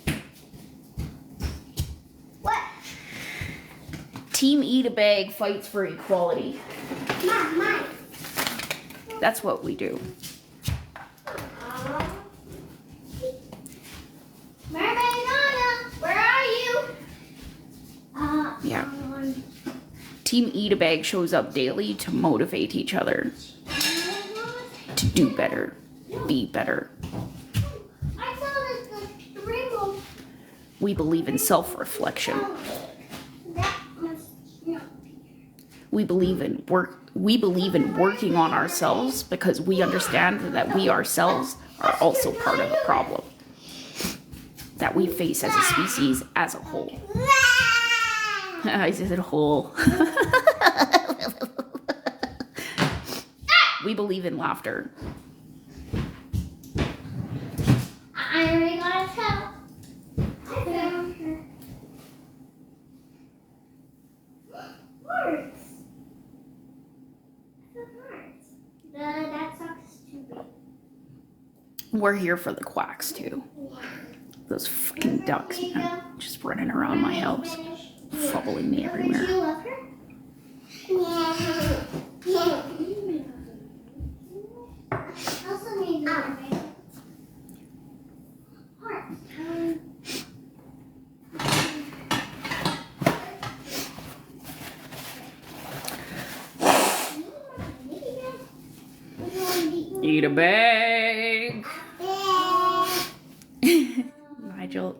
What? Team Eat a Bag fights for equality. Mine. That's what we do. Mermaid Anna, where are you? Yeah. Team Eat a Bag shows up daily to motivate each other to do better, be better. I saw the rainbow. We believe in self-reflection. That must not be. We believe in working on ourselves because we understand that we ourselves are also part of the problem that we face as a species as a whole. I said whole. We believe in laughter. I already got a towel. I found her. Hearts. Hearts. That sock is too big. We're here for the quacks too. Those fucking ducks, man, just running around my house, following me Do everywhere. you love her? Yeah. I also need the hearts. Eat a bag.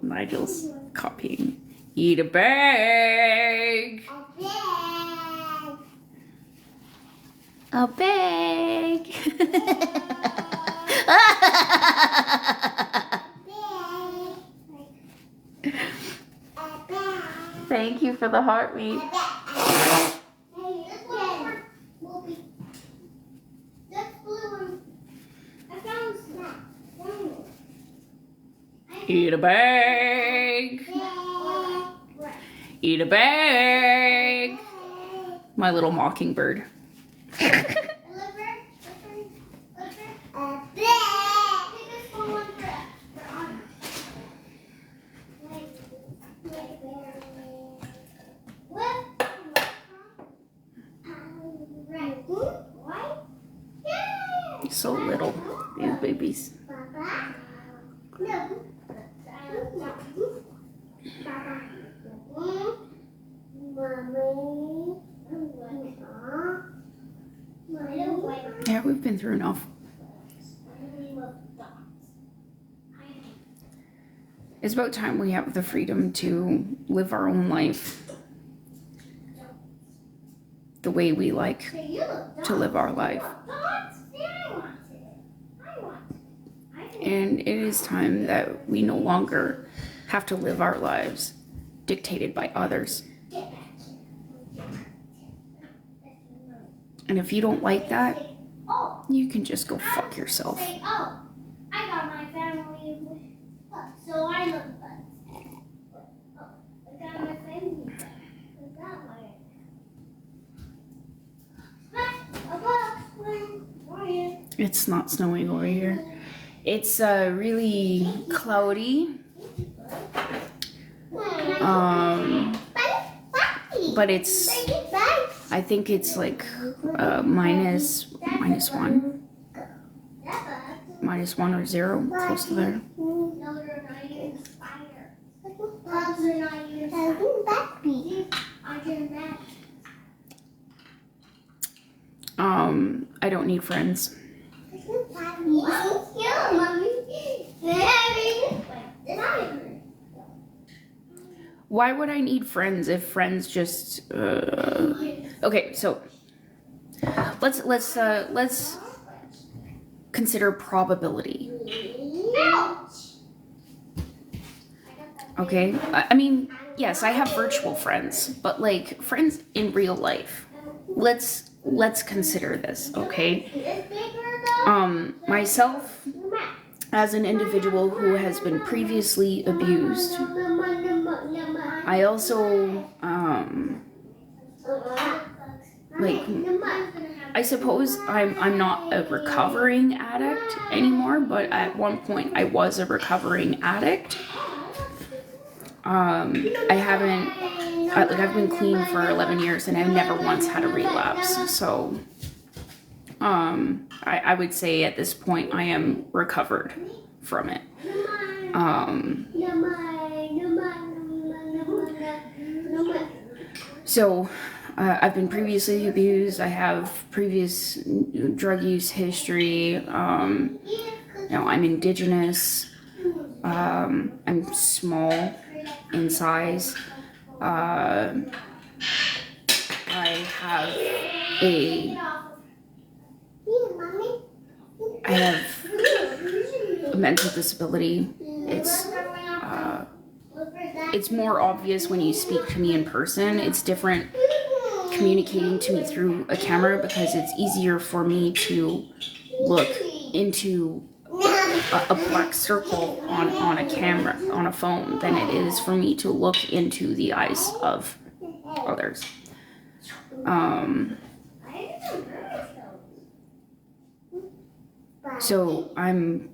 Nigel's copying. Eat a bag. A bag. Thank you for the heartbeat. Eat a bag. Eat a bag. My little mockingbird. So little, these babies. Yeah, we've been through enough. It's about time we have the freedom to live our own life the way we like to live our life. And it is time that we no longer have to live our lives dictated by others. And if you don't like that, you can just go fuck yourself. Oh, I got my family. So I look good. I got my family. That way. It's not snowing over here. It's really cloudy. But it's, I think it's like minus one or 0, close to there. I don't need friends. Why would I need friends if friends just okay, so let's consider probability. Okay? I mean, yes, I have virtual friends, but like friends in real life. Let's consider this, okay? Myself as an individual who has been previously abused, I also I suppose I'm not a recovering addict anymore, but at one point I was a recovering addict. I've been clean for 11 years and I've never once had a relapse. So I would say at this point I am recovered from it. So I've been previously abused. I have previous drug use history. I'm indigenous. I'm small in size. I have a mental disability. It's more obvious when you speak to me in person. It's different communicating to me through a camera because it's easier for me to look into a black circle on a camera, on a phone, than it is for me to look into the eyes of others. So I'm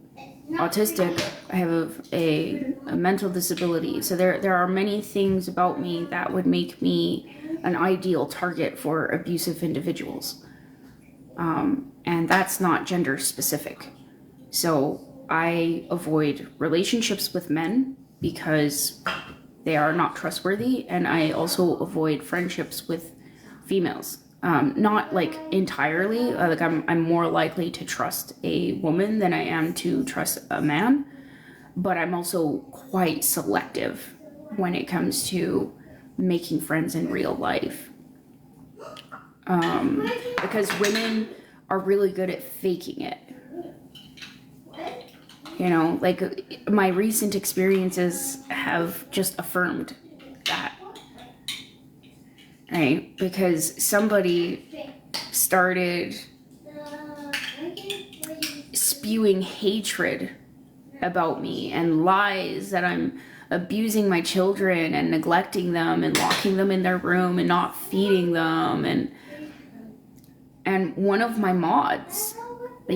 autistic. I have a mental disability. So there are many things about me that would make me an ideal target for abusive individuals. And that's not gender specific. So I avoid relationships with men because they are not trustworthy, and I also avoid friendships with females. Not like entirely, like I'm more likely to trust a woman than I am to trust a man, but I'm also quite selective when it comes to making friends in real life. Because women are really good at faking it. You know, like my recent experiences have just affirmed that. Right? Because somebody started spewing hatred about me and lies that I'm abusing my children and neglecting them and locking them in their room and not feeding them. And one of my mods,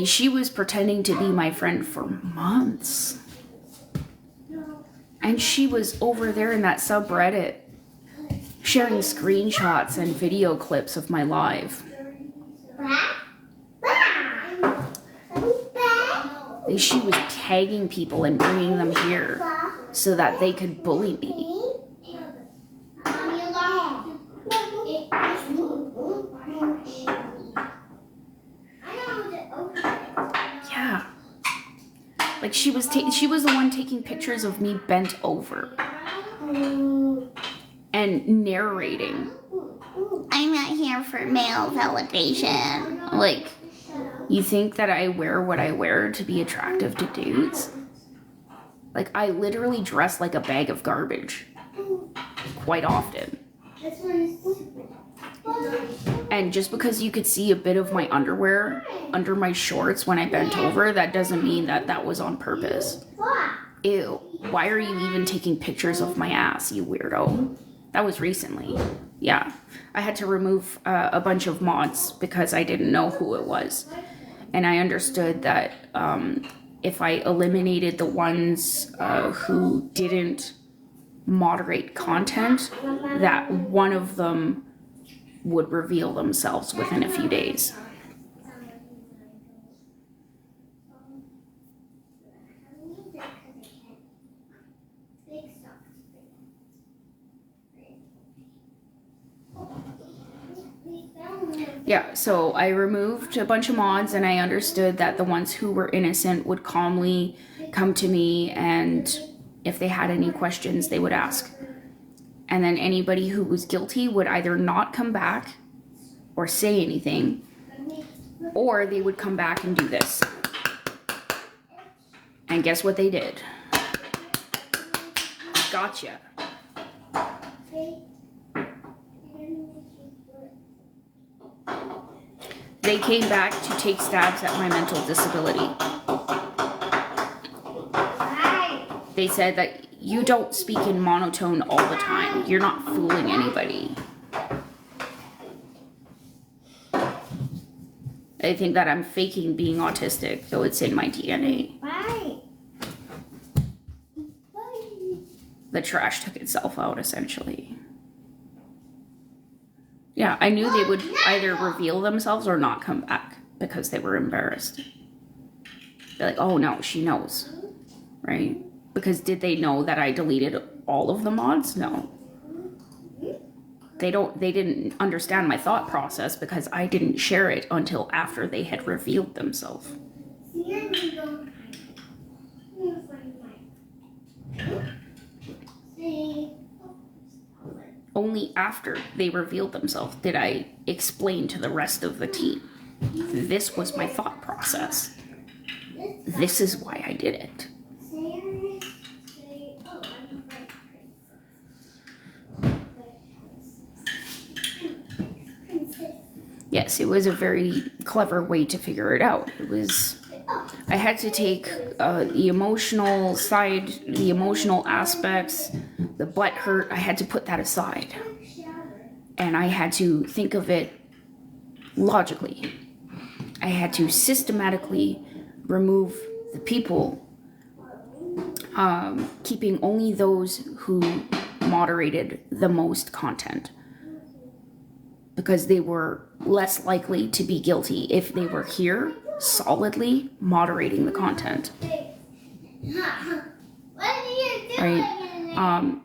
she was pretending to be my friend for months. And she was over there in that subreddit sharing screenshots and video clips of my live. She was tagging people and bringing them here so that they could bully me. Yeah. Like she was the one taking pictures of me bent over and narrating. I'm not here for male validation. Like, You think that I wear what I wear to be attractive to dudes? Like, I literally dress like a bag of garbage quite often. This one's And just because you could see a bit of my underwear under my shorts when I bent over, that doesn't mean that that was on purpose. Ew, why are you even taking pictures of my ass, you weirdo? That was recently. Yeah, I had to remove a bunch of mods because I didn't know who it was. And I understood that if I eliminated the ones who didn't moderate content, that one of them would reveal themselves within a few days. Yeah, so I removed a bunch of mods and I understood that the ones who were innocent would calmly come to me, and if they had any questions, they would ask. And then anybody who was guilty would either not come back or say anything, or they would come back and do this. And guess what they did? Gotcha. They came back to take stabs at my mental disability. They said that you don't speak in monotone all the time. You're not fooling anybody. They think that I'm faking being autistic, though it's in my DNA. The trash took itself out, essentially. Yeah, I knew they would either reveal themselves or not come back because they were embarrassed. They're like, oh no, she knows, right? Because did they know that I deleted all of the mods? No. They didn't understand my thought process because I didn't share it until after they had revealed themselves. Only after they revealed themselves did I explain to the rest of the team. This was my thought process. This is why I did it. Yes, it was a very clever way to figure it out. I had to take the emotional side, the emotional aspects, the butt hurt, I had to put that aside. And I had to think of it logically. I had to systematically remove the people, keeping only those who moderated the most content, because they were less likely to be guilty if they were here solidly moderating the content. Right?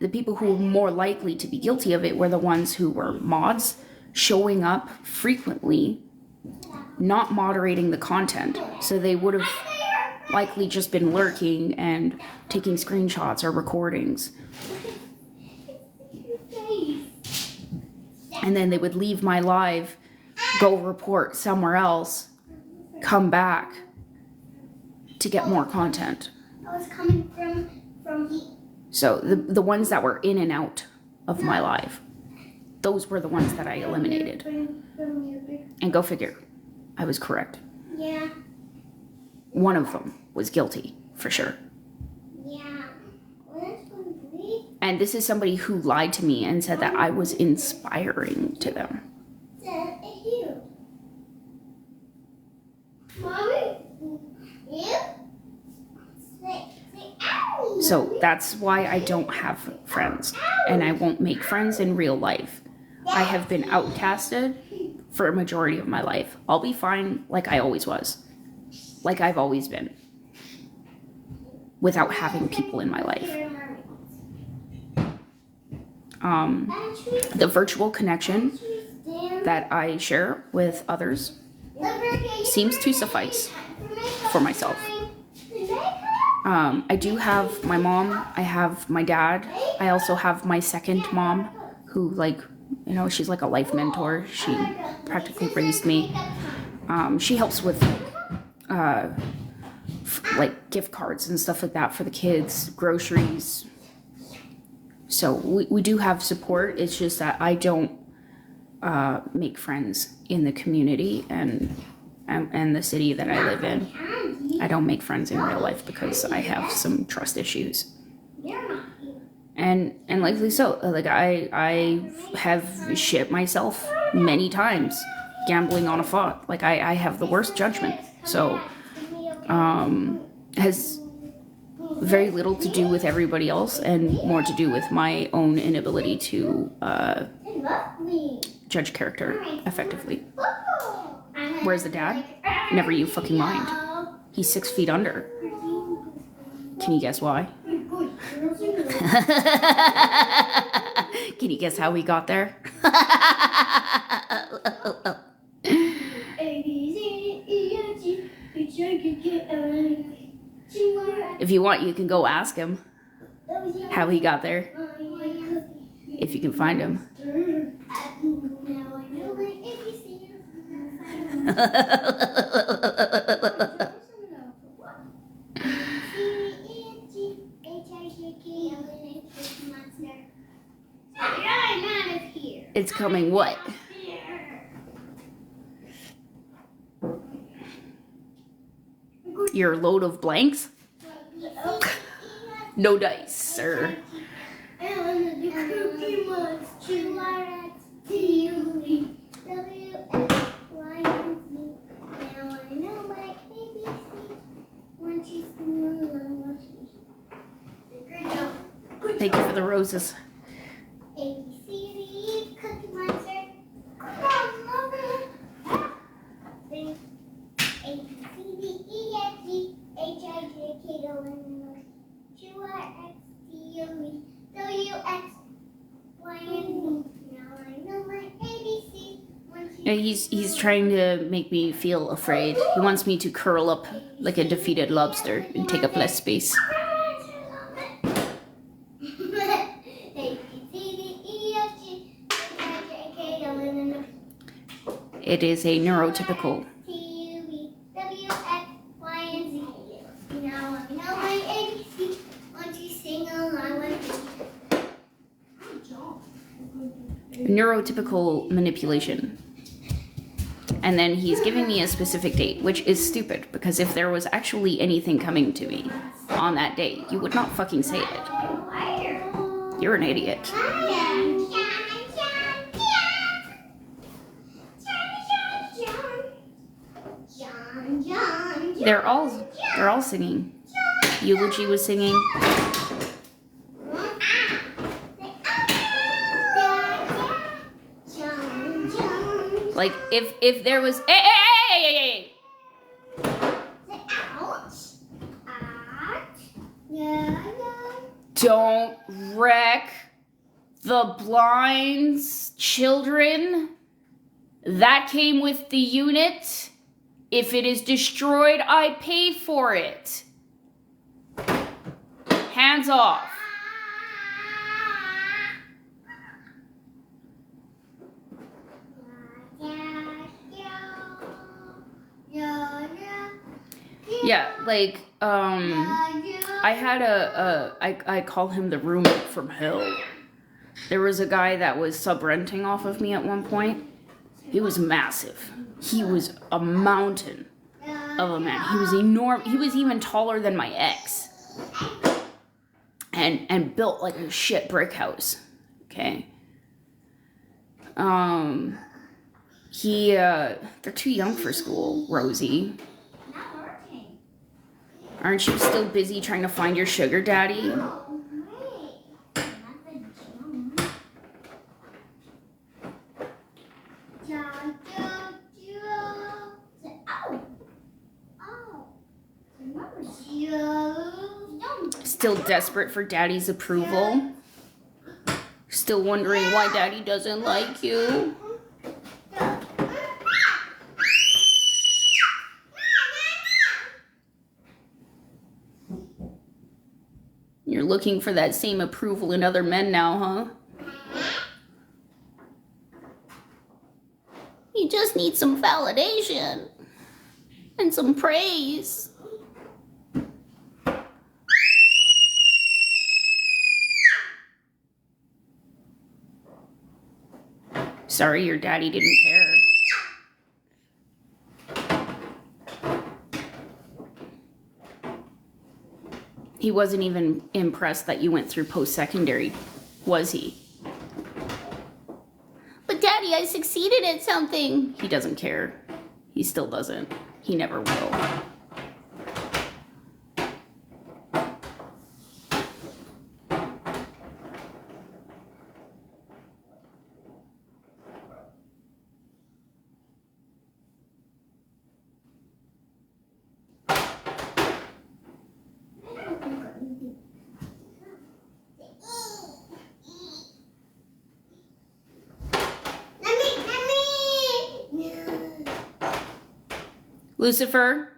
The people who were more likely to be guilty of it were the ones who were mods, showing up frequently, not moderating the content. So they would have likely just been lurking and taking screenshots or recordings. And then they would leave my live, go report somewhere else, come back to get more content. I was coming from So the ones that were in and out of my life, those were the ones that I eliminated. And go figure, I was correct. Yeah. One of them was guilty, for sure. Yeah. And this is somebody who lied to me and said that I was inspiring to them. Mommy, you? So that's why I don't have friends, and I won't make friends in real life. I have been outcasted for a majority of my life. I'll be fine like I always was, like I've always been, without having people in my life. The virtual connection that I share with others seems to suffice for myself. I do have my mom, I have my dad, I also have my second mom who, she's like a life mentor. She practically raised me. She helps with like gift cards and stuff like that for the kids, groceries. So we do have support. It's just that I don't make friends in the community and the city that I live in. I don't make friends in real life because I have some trust issues. And likely so. Like I have shit myself many times gambling on a thought. Like I have the worst judgment. So has very little to do with everybody else and more to do with my own inability to judge character effectively. Where's the dad? Never you fucking mind. He's 6 feet under. Can you guess why? Can you guess how we got there? If you want, you can go ask him how he got there. If you can find him. It's coming what? Your load of blanks? No dice, sir. Thank you for the roses. Yeah, he's trying to make me feel afraid. He wants me to curl up like a defeated lobster and take up less space. It is a neurotypical. Neurotypical manipulation. And then he's giving me a specific date, which is stupid, because if there was actually anything coming to me on that day, you would not fucking say it. You're an idiot. They're all singing. Eulogy was singing. Like if there was hey. Don't wreck the blinds, children. That came with the unit. If it is destroyed, I pay for it. Hands off. Yeah, like, I had I call him the roommate from hell. There was a guy that was sub-renting off of me at one point. He was massive. He was a mountain of a man. He was enormous. He was even taller than my ex. And built like a shit brick house. Okay. They're too young for school, Rosie. Aren't you still busy trying to find your sugar daddy? Still desperate for daddy's approval? Still wondering why daddy doesn't like you? You're looking for that same approval in other men now, huh? You just need some validation. And some praise. Sorry, your daddy didn't care. He wasn't even impressed that you went through post-secondary, was he? But Daddy, I succeeded at something. He doesn't care. He still doesn't. He never will. Lucifer?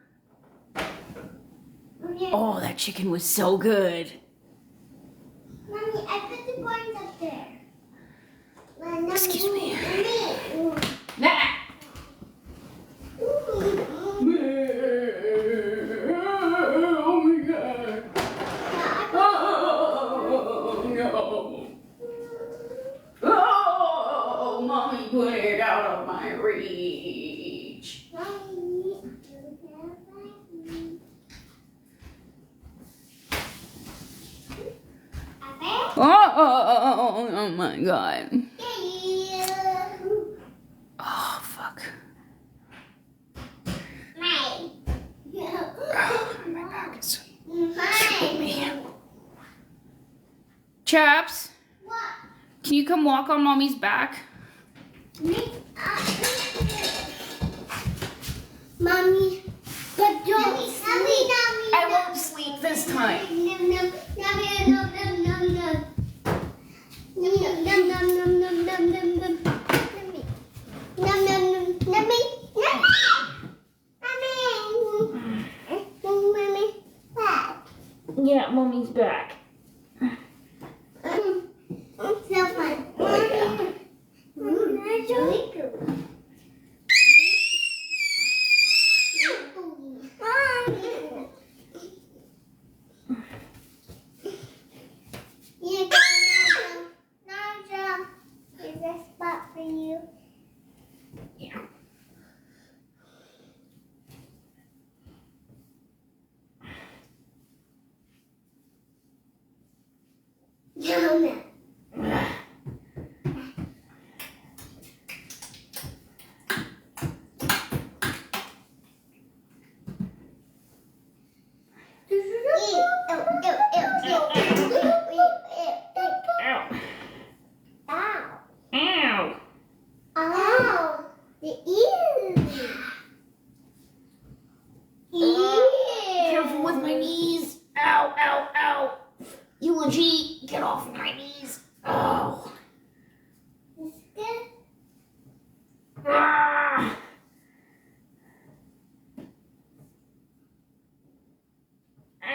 Oh, that chicken was so good. Mommy, I put the corns up there. Excuse me. Mommy. Nah. Oh my god. Oh no. Oh, Mommy put it out of my reach. Oh my god. Oh, fuck. Oh, my back is killing me. Chaps, can you come walk on Mommy's back? Mommy, but don't sleep. I won't sleep this time. Yeah, Mommy's back. So fun. Is there a spot for you? Yeah. No. Ow. Oh, the ears. Careful with my knees. Ow, ow, ow. Eulogy, get off my knees. Oh. Ah.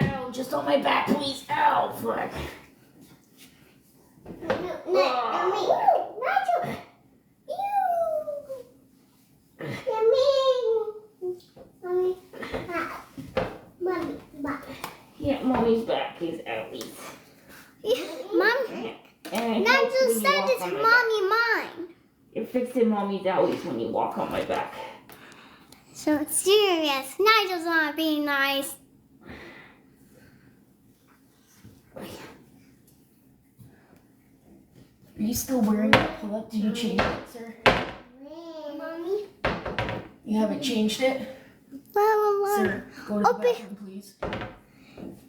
Ow, just on my back, please. Ow, fuck. Yeah, Mommy's back is out. Mom, And Nigel said it's Mommy mine. It fixing Mommy's owies when you walk on my back. So it's serious. Nigel's not being nice. Are you still wearing that pull-up? Did you change it, sir? Mommy? You haven't changed it? Sir, go to the bathroom, please. Getting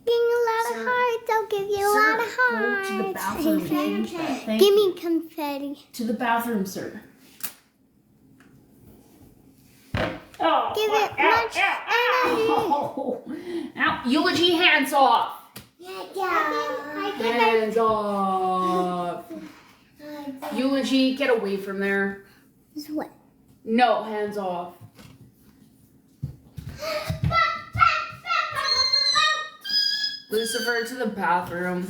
a lot Sir. of hearts. I'll give you a lot of Sir, hearts. go to the bathroom and change that. Thank Give you. me confetti. To the bathroom, sir. Oh, Give it ow, much ow, ow. Ow, eulogy, hands off. Hands off. Eulogy, get away from there. What? No, hands off. Lucifer, to the bathroom.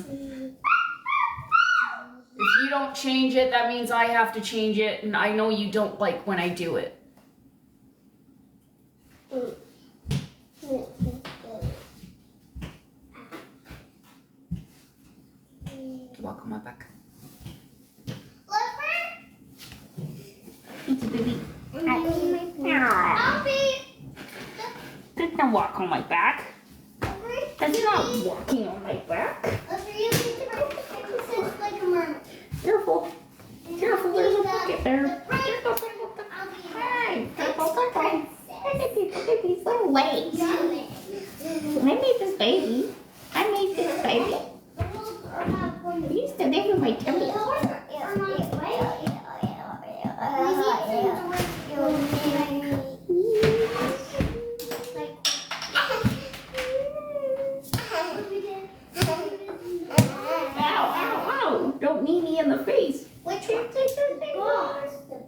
If you don't change it, that means I have to change it, and I know you don't like when I do it. to walk on my back? Flipper? Easy, baby. Poppy. That's not walk on my back. That's not walking on my back. Flipper, you need to sit like a mermaid. Careful. Careful, there's a bucket there. Hey, These little legs. I made this baby. I made this baby. You used to live in my tummy. Ow, ow, ow. Don't knee me in the face. Which one? The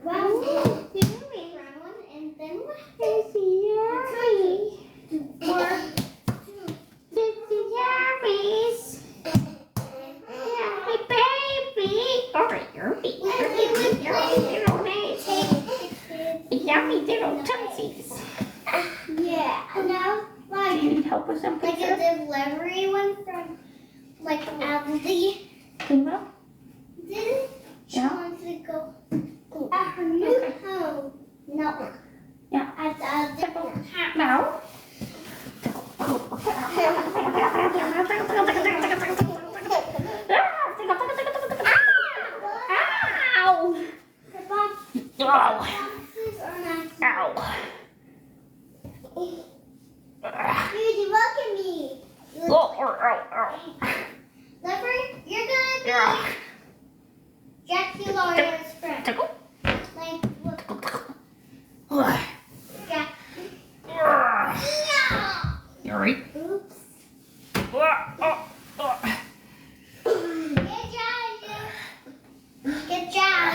brown one. The brown one, and then what? This is yummy. This is yummies. Yeah, my baby. Alright, you're little nice. Yummy little tunsies. Yeah. Now, Do you need help with something? like a delivery one from like Aldi. Primo? Didn't she Yeah. want to go at her new home? No. Yeah. At the other house. No. Ow! The box- Ow! boxes are not. Ow! Dude, look at me. You Oh, look ow, Leopard, you're gonna be ow. Jackie Lawyer's friend. Tickle. Like, look, Ugh. Jack. Ugh. No! You alright? Oops. Oh. Good job, you. Good job.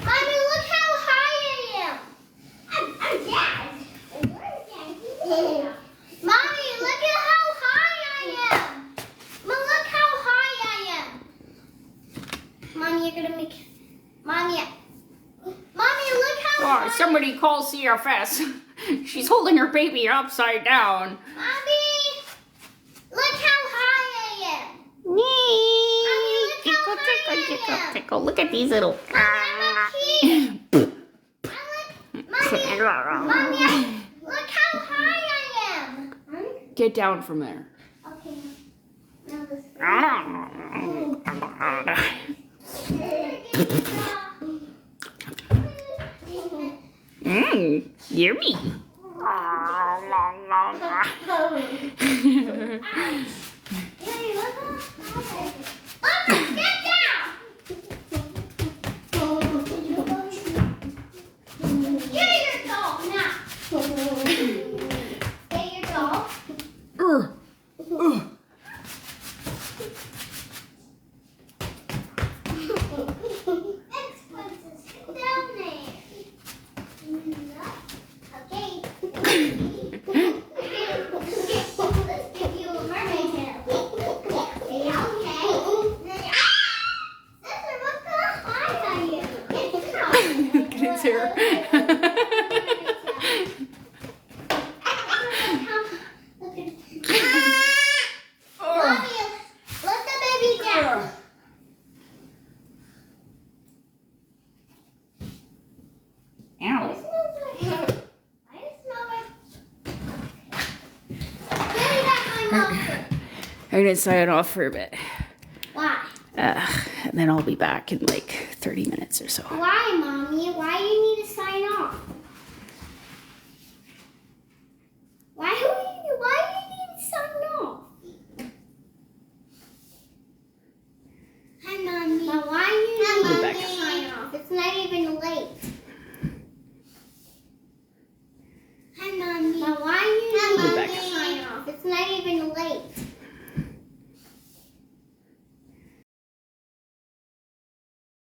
Mommy, look how high I am. I'm Dad. And where's Dad? Mommy, look at how high I am. Mom, look how high I am. Mommy, you're gonna make. Mommy, look how high. Oh, somebody call CFS. She's holding her baby upside down. Mommy, look how high I am. Nee. Mommy, look how high I am. Tickle. Look at these little. Mommy, I'm a kid. Mommy, look how high I am. Get down from there. Okay. Now this. Yummy. Mama, get down! Get your doll now. Get your doll. Next princess, go down there. Okay. Let's give you a mermaid tail. Okay. Sister, look how high I am. Look at his hair. Mommy, let the baby down. Ow. I smell like. Give me back my milk. I'm gonna sign off for a bit. Why? And then I'll be back in like 30 minutes or so. Why, Mommy? Why